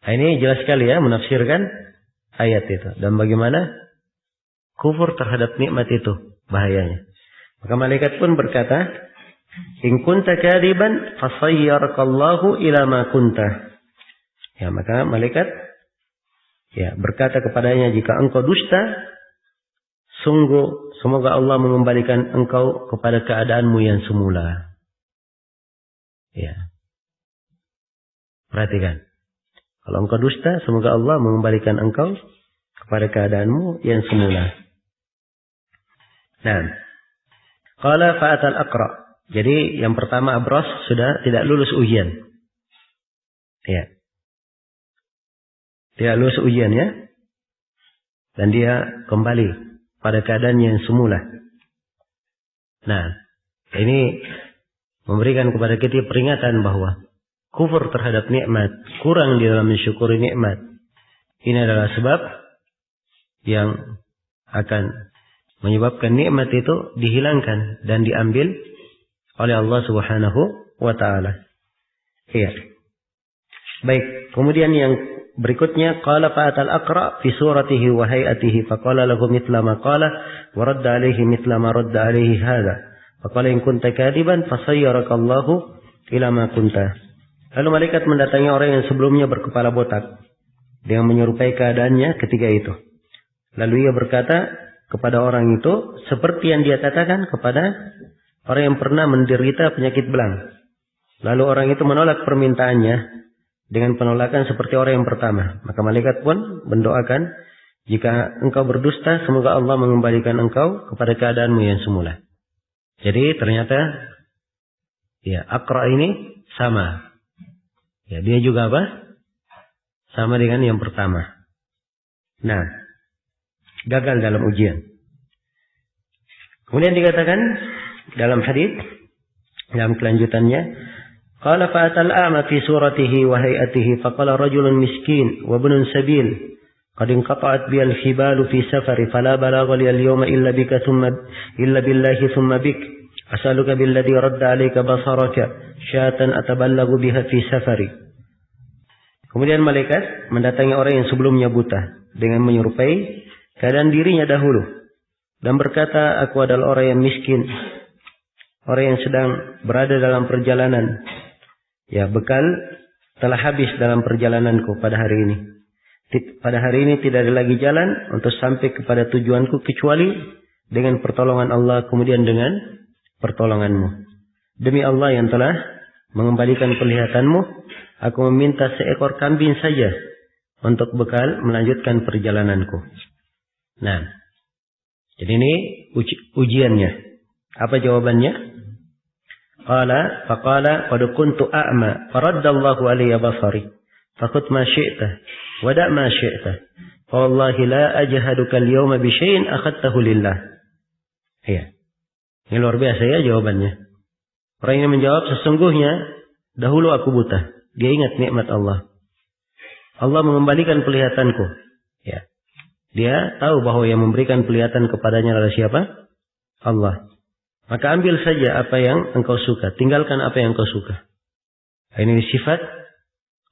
Nah, ini jelas sekali ya menafsirkan ayat itu. Dan bagaimana kufur terhadap nikmat itu bahayanya. Maka malaikat pun berkata, "In kunta kadiban fasayyarakallahu ila ma kunta." Ya, maka malaikat ya berkata kepadanya, jika engkau dusta, sungguh semoga Allah mengembalikan engkau kepada keadaanmu yang semula. Ya. Perhatikan. Kalau engkau dusta, semoga Allah mengembalikan engkau kepada keadaanmu yang semula. Nah, qala fa'atal aqra. Jadi yang pertama Abras sudah tidak lulus ujian. Ya. Tidak lulus ujian ya. Dan dia kembali pada keadaan yang semula. Nah, ini memberikan kepada kita peringatan bahwa kufur terhadap nikmat, kurang di dalam mensyukuri nikmat, ini adalah sebab yang akan menyebabkan nikmat itu dihilangkan dan diambil oleh Allah Subhanahu wa taala. Iya. Baik, kemudian yang berikutnya qala fa'atal aqra fi suratihi wa hay'atihi faqala lahu mithla ma qala wa radda alayhi mithla ma radda alayhi hadha. Faqala in kunta kadiban fasayyarakallahu ila ma kunta. Lalu malaikat mendatangi orang yang sebelumnya berkepala botak dengan menyerupai keadaannya ketika itu. Lalu ia berkata kepada orang itu seperti yang dia katakan kepada orang yang pernah menderita penyakit belang. Lalu orang itu menolak permintaannya dengan penolakan seperti orang yang pertama. Maka malaikat pun mendoakan Jika engkau berdusta, semoga Allah mengembalikan engkau kepada keadaanmu yang semula. Jadi ternyata ya Aqra ini sama. Ya, dia juga apa? Sama dengan yang pertama. Nah, gagal dalam ujian. Kemudian dikatakan dalam hadis dalam kelanjutannya, qala fa'atal a'ma fi suratihi wa hay'atihi faqala rajulun miskin wa ibnun sabil قد انقطعت بي الحبال في سفري فلا بلاغ لي اليوم إلا بك ثم إلا بالله ثم بك أسألك بالذي رد عليك بصرك شاة أتبلغ بها في سفري. Kemudian malaikat mendatangi orang yang sebelumnya buta dengan menyerupai keadaan dirinya dahulu dan berkata, aku adalah orang yang miskin, orang yang sedang berada dalam perjalanan. Ya, bekal telah habis dalam perjalananku pada hari ini. Pada hari ini tidak ada lagi jalan untuk sampai kepada tujuanku kecuali dengan pertolongan Allah kemudian dengan pertolonganmu. Demi Allah yang telah mengembalikan penglihatanmu, aku meminta seekor kambing saja untuk bekal melanjutkan perjalananku. Nah, jadi ini ujiannya. Apa jawabannya? Faqala qad kuntu a'ma faraddallahu alayya basari faqut ma syi'ta wada' ma syi'ta wallahi la ajhaduka al-yawma bi syai'in akhadtahu lillah. Ya. Ini luar biasa ya jawabannya. Orang ini menjawab, sesungguhnya dahulu aku buta. Dia ingat nikmat Allah. Allah mengembalikan penglihatanku. Ya. Dia tahu bahwa yang memberikan penglihatan kepadanya adalah siapa? Allah. Maka ambil saja apa yang engkau suka, tinggalkan apa yang engkau suka. Ini sifat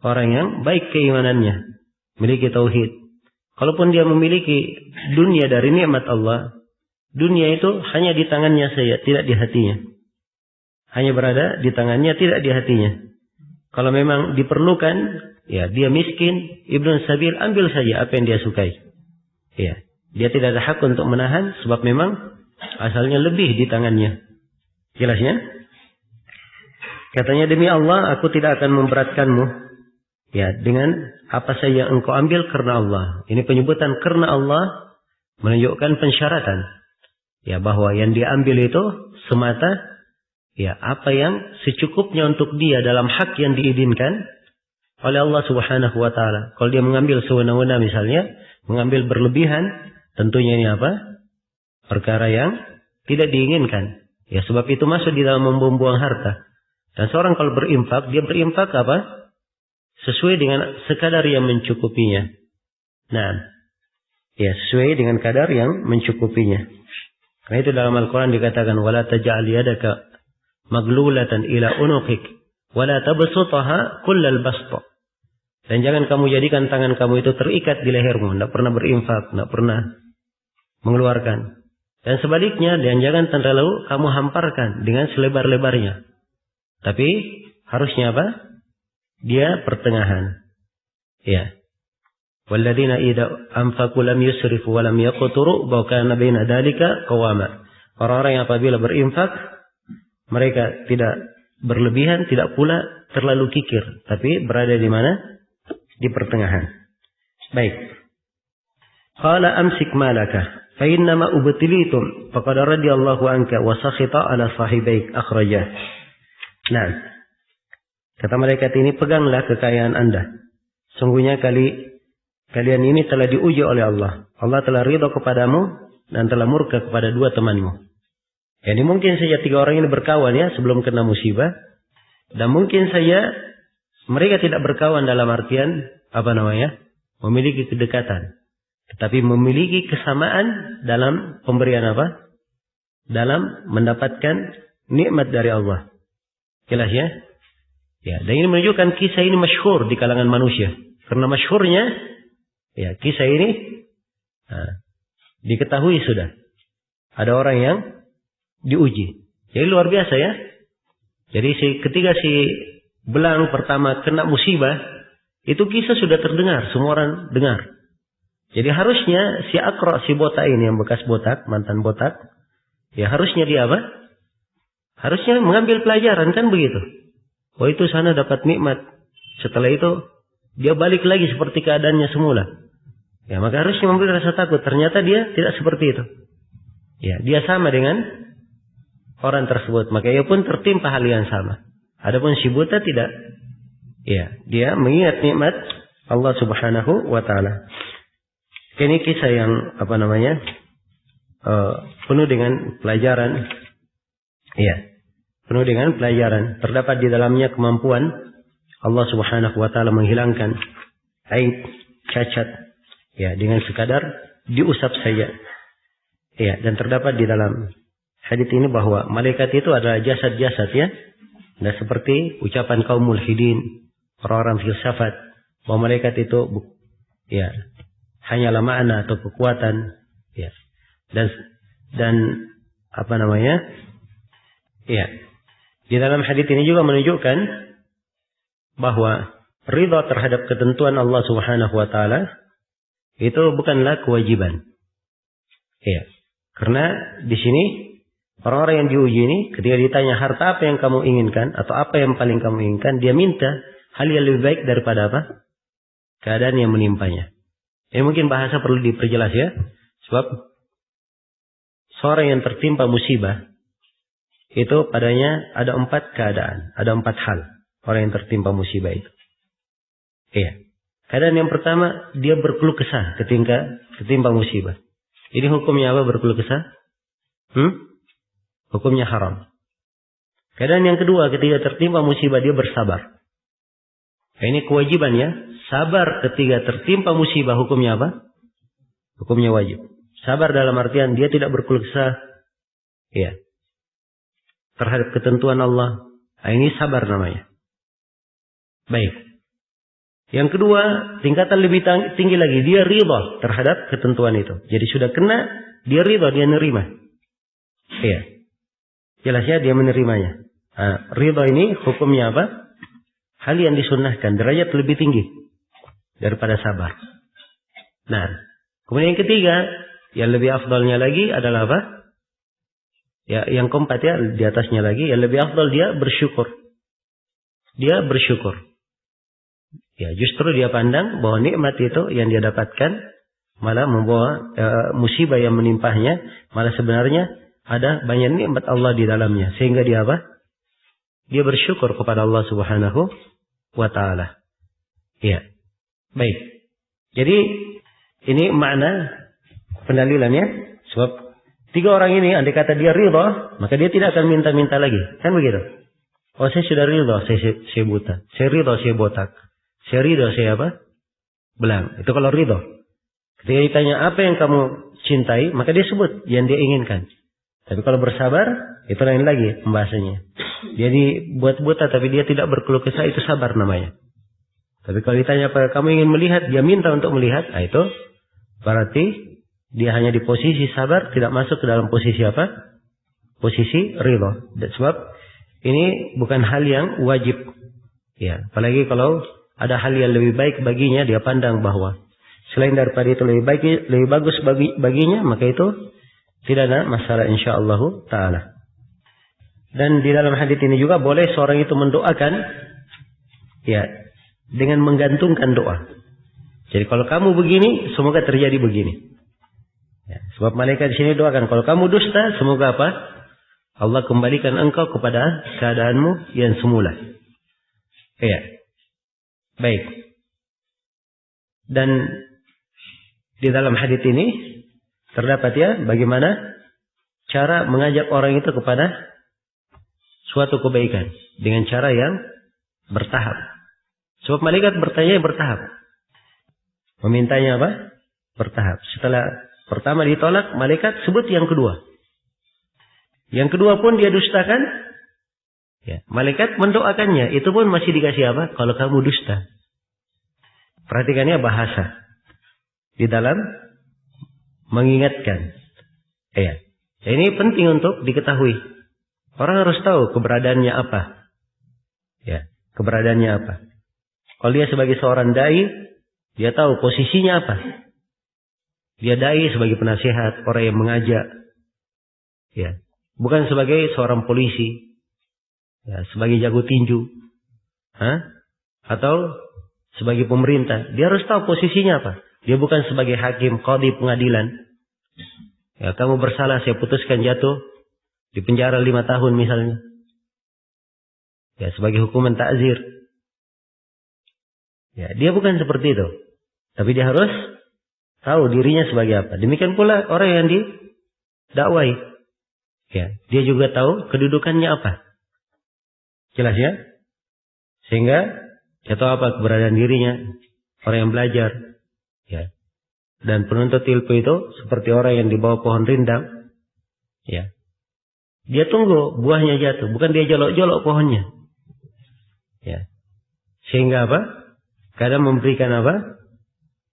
orang yang baik keimanannya, memiliki tauhid. Kalaupun dia memiliki dunia dari nikmat Allah, dunia itu hanya di tangannya saja, tidak di hatinya. Hanya berada di tangannya, tidak di hatinya. Kalau memang diperlukan, ya dia miskin, ibnu sabil, ambil saja apa yang dia sukai. Ya, dia tidak ada hak untuk menahan, sebab memang asalnya lebih di tangannya. Jelasnya? Katanya, demi Allah, aku tidak akan memberatkanmu. Ya, dengan apa saja engkau ambil karena Allah. Ini penyebutan karena Allah menunjukkan pensyaratan. Ya, bahwa yang diambil itu semata ya apa yang secukupnya untuk dia dalam hak yang diizinkan oleh Allah Subhanahu wa taala. Kalau dia mengambil sewenang-wenang misalnya, mengambil berlebihan, tentunya ini apa? Perkara yang tidak diinginkan. Ya, sebab itu masuk di dalam membuang harta. Dan seorang kalau berinfak, dia berinfak apa? Sesuai dengan sekadar yang mencukupinya. Nah, ya sesuai dengan kadar yang mencukupinya. Karena itu dalam Al-Quran dikatakan, wala taj'al yadaka maglulatan ila unuqik wala tabsutaha kullal basta. Dan jangan kamu jadikan tangan kamu itu terikat di lehermu, tidak pernah berinfak, tidak pernah mengeluarkan. Dan sebaliknya, dan jangan terlalu kamu hamparkan dengan selebar-lebarnya. Tapi harusnya apa? Dia pertengahan. Ya. Walladzina idza anfaqu lam yusrifu wa lam yaqturu wa kana baina dzalika qawama. Orang-orang yang apabila berinfak mereka tidak berlebihan, tidak pula terlalu kikir, tapi berada di mana? Di pertengahan. Baik. Qala amsik malaka fa inna ma ubtilitum faqad radiyallahu anka wa sakhita ala sahibaik akhrajah. Nah, kata malaikat ini, peganglah kekayaan Anda. Sungguhnya kalian ini telah diuji oleh Allah. Allah telah ridha kepadamu dan telah murka kepada dua temanmu. Jadi mungkin saja tiga orang ini berkawan ya sebelum kena musibah. Dan mungkin saja mereka tidak berkawan dalam artian memiliki kedekatan. Tetapi memiliki kesamaan dalam pemberian apa? Dalam mendapatkan nikmat dari Allah. Jelas ya? Ya, dan ini menunjukkan kisah ini masyhur di kalangan manusia. Karena masyhurnya, ya kisah ini diketahui sudah. Ada orang yang diuji. Jadi luar biasa ya. Jadi ketika si belang pertama kena musibah, itu kisah sudah terdengar, semua orang dengar. Jadi harusnya si Aqra, si botak ini yang bekas botak, mantan botak, ya harusnya dia apa? Harusnya mengambil pelajaran, kan begitu. Oh, itu sana dapat nikmat. Setelah itu dia balik lagi seperti keadaannya semula. Ya, maka harusnya memberi rasa takut. Ternyata dia tidak seperti itu. Ya, dia sama dengan orang tersebut. Maka ia pun tertimpa hal yang sama. Adapun si buta tidak. Ya, dia mengingat nikmat Allah Subhanahu wa taala. Ini kisah yang penuh dengan pelajaran. Ya, penuh dengan pelajaran. Terdapat di dalamnya kemampuan Allah Subhanahu wa taala menghilangkan aib, cacat, ya, dengan sekadar diusap saja. Ya, dan terdapat di dalam hadits ini bahwa malaikat itu adalah jasad-jasad, ya. Dan seperti ucapan kaum mulhidin, orang-orang filsafat, bahwa malaikat itu ya hanyalah makna atau kekuatan, ya. Dan ya. Di dalam hadits ini juga menunjukkan bahwa ridha terhadap ketentuan Allah Subhanahu wa taala itu bukanlah kewajiban. Ya. Karena di sini orang-orang yang diuji ini ketika ditanya harta apa yang kamu inginkan atau apa yang paling kamu inginkan, dia minta hal yang lebih baik daripada apa? Keadaan yang menimpanya. Ini mungkin bahasa perlu diperjelas, ya. Sebab seorang yang tertimpa musibah itu padanya ada 4 keadaan, ada 4 hal orang yang tertimpa musibah itu. Iya. Keadaan yang pertama, dia berkeluh kesah ketika tertimpa musibah. Ini hukumnya apa berkeluh kesah? Hukumnya haram. Keadaan yang kedua, ketika tertimpa musibah dia bersabar. Ini kewajiban, ya. Sabar ketika tertimpa musibah hukumnya apa? Hukumnya wajib. Sabar dalam artian dia tidak berkeluh kesah, ya, terhadap ketentuan Allah. Ini sabar namanya. Baik. Yang kedua, tingkatan lebih tinggi lagi. Dia ridha terhadap ketentuan itu. Jadi sudah kena, dia ridha, dia menerima. Iya. Jelasnya dia menerimanya. Ridha ini hukumnya apa? Hal yang disunnahkan. Derajat lebih tinggi daripada sabar. Nah, kemudian yang ketiga, yang lebih afdalnya lagi adalah apa? Ya, yang keempat, ya, di atasnya lagi. Yang lebih afdal dia bersyukur. Dia bersyukur. Ya, justru dia pandang bahwa nikmat itu yang dia dapatkan malah membawa musibah yang menimpahnya, malah sebenarnya ada banyak nikmat Allah di dalamnya, sehingga dia apa? Dia bersyukur kepada Allah Subhanahu wa taala. Ya. Baik. Jadi ini makna pendalilannya, sebab 3 orang ini andai kata dia ridha, maka dia tidak akan minta-minta lagi. Kan begitu? Oh, saya sudah ridha, saya buta. Saya ridha, saya botak. Saya ridho, saya apa? Belang. Itu kalau ridho. Ketika ditanya apa yang kamu cintai, maka dia sebut yang dia inginkan. Tapi kalau bersabar, itu lain lagi pembahasannya. Jadi buat buta tapi dia tidak berkeluh kesah, itu sabar namanya. Tapi kalau ditanya apa kamu ingin melihat, dia minta untuk melihat, itu berarti dia hanya di posisi sabar, tidak masuk ke dalam posisi apa? Posisi ridho. Sebab ini bukan hal yang wajib. Ya, apalagi kalau ada hal yang lebih baik baginya, dia pandang bahwa selain daripada itu lebih bagus baginya, maka itu tidak ada masalah insyaallah taala. Dan di dalam hadits ini juga boleh seorang itu mendoakan, ya, dengan menggantungkan doa. Jadi kalau kamu begini, semoga terjadi begini. Ya, sebab malaikat di sini doakan, kalau kamu dusta, semoga apa? Allah kembalikan engkau kepada keadaanmu yang semula. Ya. Baik. Dan di dalam hadits ini terdapat, ya, bagaimana cara mengajak orang itu kepada suatu kebaikan dengan cara yang bertahap. Sebab malaikat bertanya bertahap. Memintanya apa? Bertahap. Setelah pertama ditolak, malaikat sebut yang kedua. Yang kedua pun dia dustakan. Ya, malaikat mendoakannya, itu pun masih dikasih apa? Kalau kamu dusta. Perhatikannya bahasa di dalam mengingatkan. Ya. Ini penting untuk diketahui. Orang harus tahu keberadaannya apa. Ya, keberadaannya apa. Kalau dia sebagai seorang dai, dia tahu posisinya apa. Dia dai sebagai penasihat, orang yang mengajak. Ya, bukan sebagai seorang polisi. Ya, sebagai jago tinju, atau sebagai pemerintah, dia harus tahu posisinya apa. Dia bukan sebagai hakim, qadhi pengadilan. Ya, kamu bersalah, saya putuskan jatuh di penjara 5 tahun misalnya. Ya, sebagai hukuman ta'zir. Ya, dia bukan seperti itu. Tapi dia harus tahu dirinya sebagai apa. Demikian pula orang yang didakwai. Ya, dia juga tahu kedudukannya apa. Jelas ya? Sehingga dia tahu apa keberadaan dirinya. Orang yang belajar. Ya. Dan penuntut ilmu itu seperti orang yang di bawah pohon rindang. Ya. Dia tunggu buahnya jatuh. Bukan dia jolok-jolok pohonnya. Ya. Sehingga apa? Kadang memberikan apa?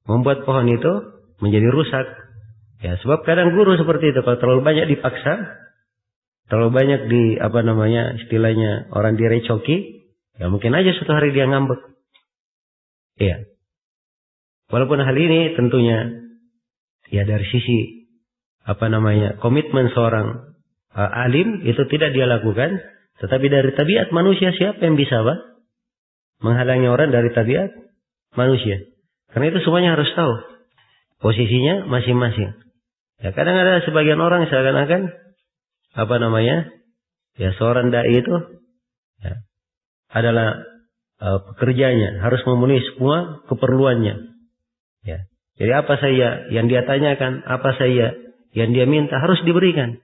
Membuat pohon itu menjadi rusak. Ya, sebab kadang guru seperti itu. Kalau terlalu banyak dipaksa. Terlalu banyak istilahnya orang direcoki. Ya mungkin aja suatu hari dia ngambek. Iya. Walaupun hal ini tentunya ya dari sisi komitmen seorang alim itu tidak dia lakukan, tetapi dari tabiat manusia siapa yang bisa menghalangi orang dari tabiat manusia? Karena itu semuanya harus tahu posisinya masing-masing. Ya kadang ada sebagian orang seakan-akan ya seorang dai itu ya, adalah pekerjanya harus memenuhi semua keperluannya. Ya. Jadi apa saja yang dia tanyakan, apa saja yang dia minta harus diberikan.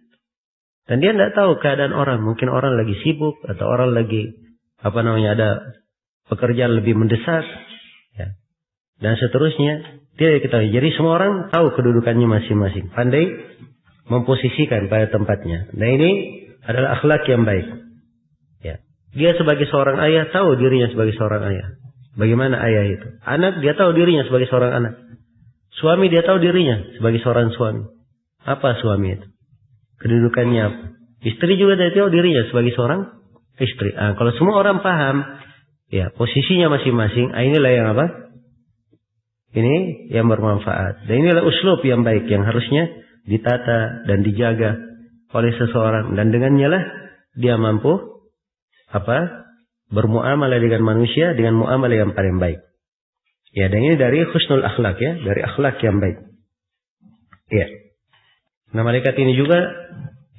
Dan dia tidak tahu keadaan orang. Mungkin orang lagi sibuk atau orang lagi ada pekerjaan lebih mendesak. Ya. Dan seterusnya. Tidak diketahui. Jadi semua orang tahu kedudukannya masing-masing. Pandai memposisikan pada tempatnya. Nah ini adalah akhlak yang baik. Ya. Dia sebagai seorang ayah tahu dirinya sebagai seorang ayah. Bagaimana ayah itu? Anak dia tahu dirinya sebagai seorang anak. Suami dia tahu dirinya sebagai seorang suami. Apa suami itu? Kedudukannya apa? Istri juga dia tahu dirinya sebagai seorang istri. Kalau semua orang paham, ya posisinya masing-masing, inilah yang apa? Ini yang bermanfaat. Dan inilah uslub yang baik yang harusnya ditata dan dijaga oleh seseorang. Dan dengannya lah dia mampu bermuamalah dengan manusia dengan muamalah yang paling baik. Ya, dan ini dari husnul akhlak ya, dari akhlak yang baik. Ya. Nah, malaikat ini juga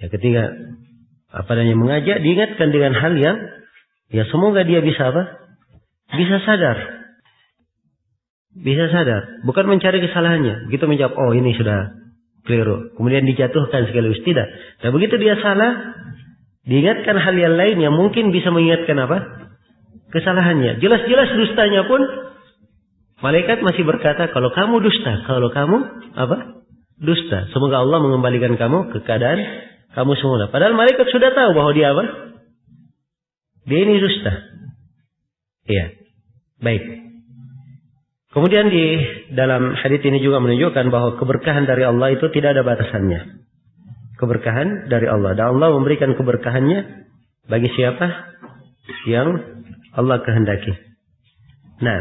ya ketika mengajak diingatkan dengan hal yang ya semoga dia bisa bisa sadar. Bisa sadar, bukan mencari kesalahannya. Begitu menjawab, oh ini sudah keliru. Kemudian dijatuhkan sekaligus tidak. Nah, begitu dia salah, diingatkan hal yang lain yang mungkin bisa mengingatkan kesalahannya. Jelas-jelas dustanya pun malaikat masih berkata, kalau kamu dusta, kalau kamu dusta. Semoga Allah mengembalikan kamu ke keadaan kamu semula. Padahal malaikat sudah tahu bahwa dia dia ini dusta. Iya. Baik. Kemudian di dalam hadits ini juga menunjukkan bahwa keberkahan dari Allah itu tidak ada batasannya. Keberkahan dari Allah. Dan Allah memberikan keberkahannya bagi siapa yang Allah kehendaki. Nah,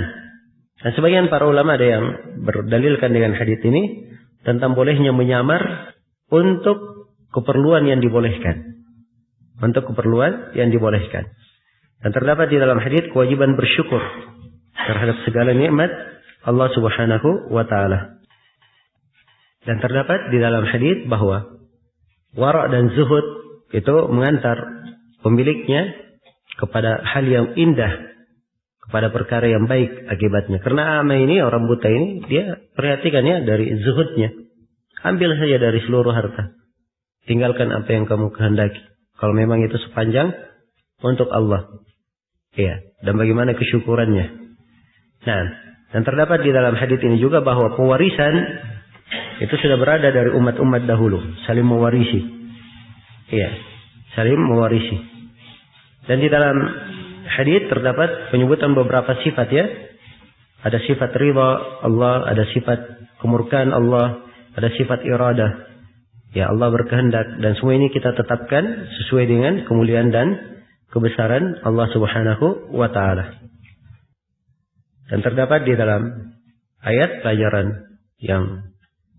dan sebagian para ulama ada yang berdalilkan dengan hadits ini tentang bolehnya menyamar untuk keperluan yang dibolehkan. Untuk keperluan yang dibolehkan. Dan terdapat di dalam hadits kewajiban bersyukur terhadap segala nikmat Allah Subhanahu wa taala. Dan terdapat di dalam hadits bahwa wara' dan zuhud itu mengantar pemiliknya kepada hal yang indah, kepada perkara yang baik akibatnya. Karena ama ini, orang buta ini, dia perhatikan ya dari zuhudnya. Ambil saja dari seluruh harta. Tinggalkan apa yang kamu kehendaki. Kalau memang itu sepanjang untuk Allah. Iya. Dan bagaimana kesyukurannya. Nah, dan terdapat di dalam hadits ini juga bahwa pewarisan itu sudah berada dari umat-umat dahulu. Saling mewarisi. Iya. Saling mewarisi. Dan di dalam hadits terdapat penyebutan beberapa sifat ya. Ada sifat ridha Allah, ada sifat kemurkaan Allah, ada sifat iradah. Ya, Allah berkehendak, dan semua ini kita tetapkan sesuai dengan kemuliaan dan kebesaran Allah Subhanahu wa taala. Dan terdapat di dalam ayat pelajaran yang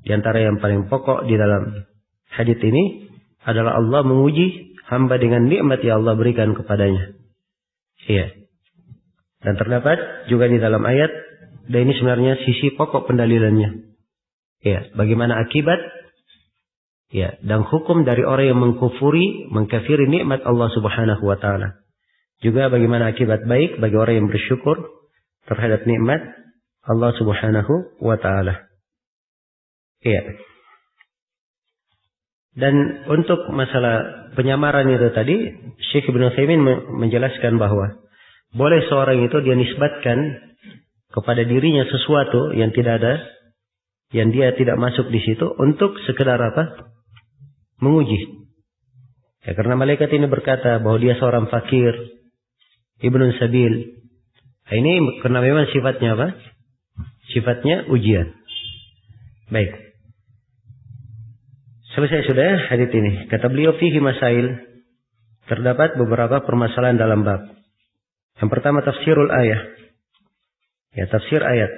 diantara yang paling pokok di dalam hadits ini adalah Allah menguji hamba dengan nikmat yang Allah berikan kepadanya. Iya. Dan terdapat juga di dalam ayat Dan ini sebenarnya sisi pokok pendalilannya. Ya, bagaimana akibat ya dan hukum dari orang yang mengkafiri nikmat Allah Subhanahu wa taala. Juga bagaimana akibat baik bagi orang yang bersyukur terhadap nikmat Allah Subhanahu wa taala. Ya. Dan untuk masalah penyamaran itu tadi, Syekh Ibnu Utsaimin menjelaskan bahwa boleh seorang itu dia nisbatkan kepada dirinya sesuatu yang tidak ada, yang dia tidak masuk di situ untuk sekedar apa? Menguji. Ya, karena malaikat ini berkata bahwa dia seorang fakir, ibnu sabil. Nah, ini karena memang sifatnya apa? Sifatnya ujian. Baik. Selesai sudah hadits ini. Kata beliau fihi masail. Terdapat beberapa permasalahan dalam bab. Yang pertama tafsirul ayah. Ya, tafsir ayat.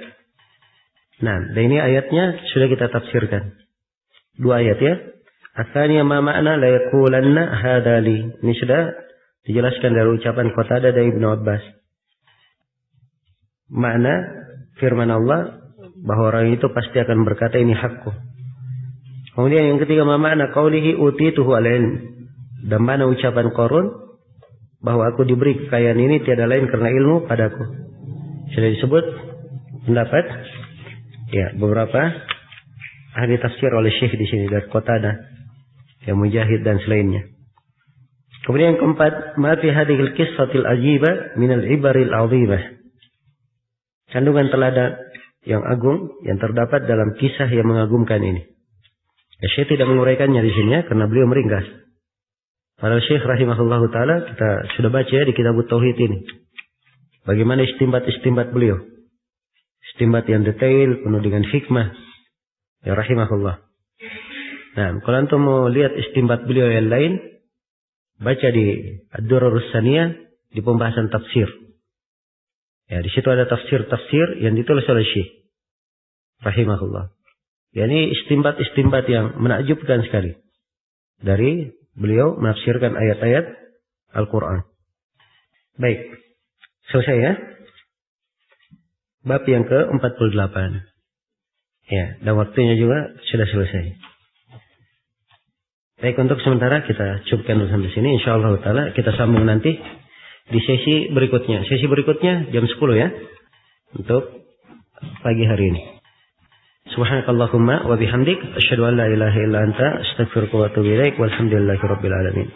Nah, dan ini ayatnya sudah kita tafsirkan. 2 ayat ya. Asalnya ma makna la yaqulanna hadali. Ini sudah dijelaskan dari ucapan Qatadah dari Ibnu Abbas. Makna firman Allah bahwa orang itu pasti akan berkata ini hakku. Kemudian yang ketiga ma makna qaulihi utituhu al-ilm. Dan mana ucapan Qarun bahwa aku diberi kekayaan ini tiada lain karena ilmu padaku. Sudah disebut pendapat ya beberapa ahli tafsir oleh Syekh di sini dari Qatadah, yang Mujahid dan selainnya. Kemudian yang keempat, ma fi hadhil qissatil ajiba min al-ibaril 'azimah. Kandungan teladan yang agung yang terdapat dalam kisah yang mengagumkan ini. Ya, Syekh tidak menguraikannya di sini ya, karena beliau meringkas. Para Syekh rahimahullahu taala kita sudah baca ya di kitab Tauhid ini. Bagaimana istimbat beliau. Istimbat yang detail, penuh dengan hikmah. Ya rahimahullah. Nah, kalau antum mau lihat istimbat beliau yang lain, baca di Ad-Durarus Saniyah di pembahasan tafsir. Ya, di situ ada tafsir-tafsir yang ditulis oleh Syekh rahimahullah. Ya, ini istimbat yang menakjubkan sekali. Dari beliau menafsirkan ayat-ayat Al-Quran. Baik. Selesai ya. Bab yang ke-48. Ya, dan waktunya juga sudah selesai. Baik, untuk sementara kita cukupkan dulu sampai sini. Insyaallah taala kita sambung nanti di sesi berikutnya. Sesi berikutnya jam 10 ya. Untuk pagi hari ini. Subhanakallahumma wa bihamdik asyhadu an la ilaha illa anta astaghfiruka wa atubu ilaik walhamdulillahirabbil alamin.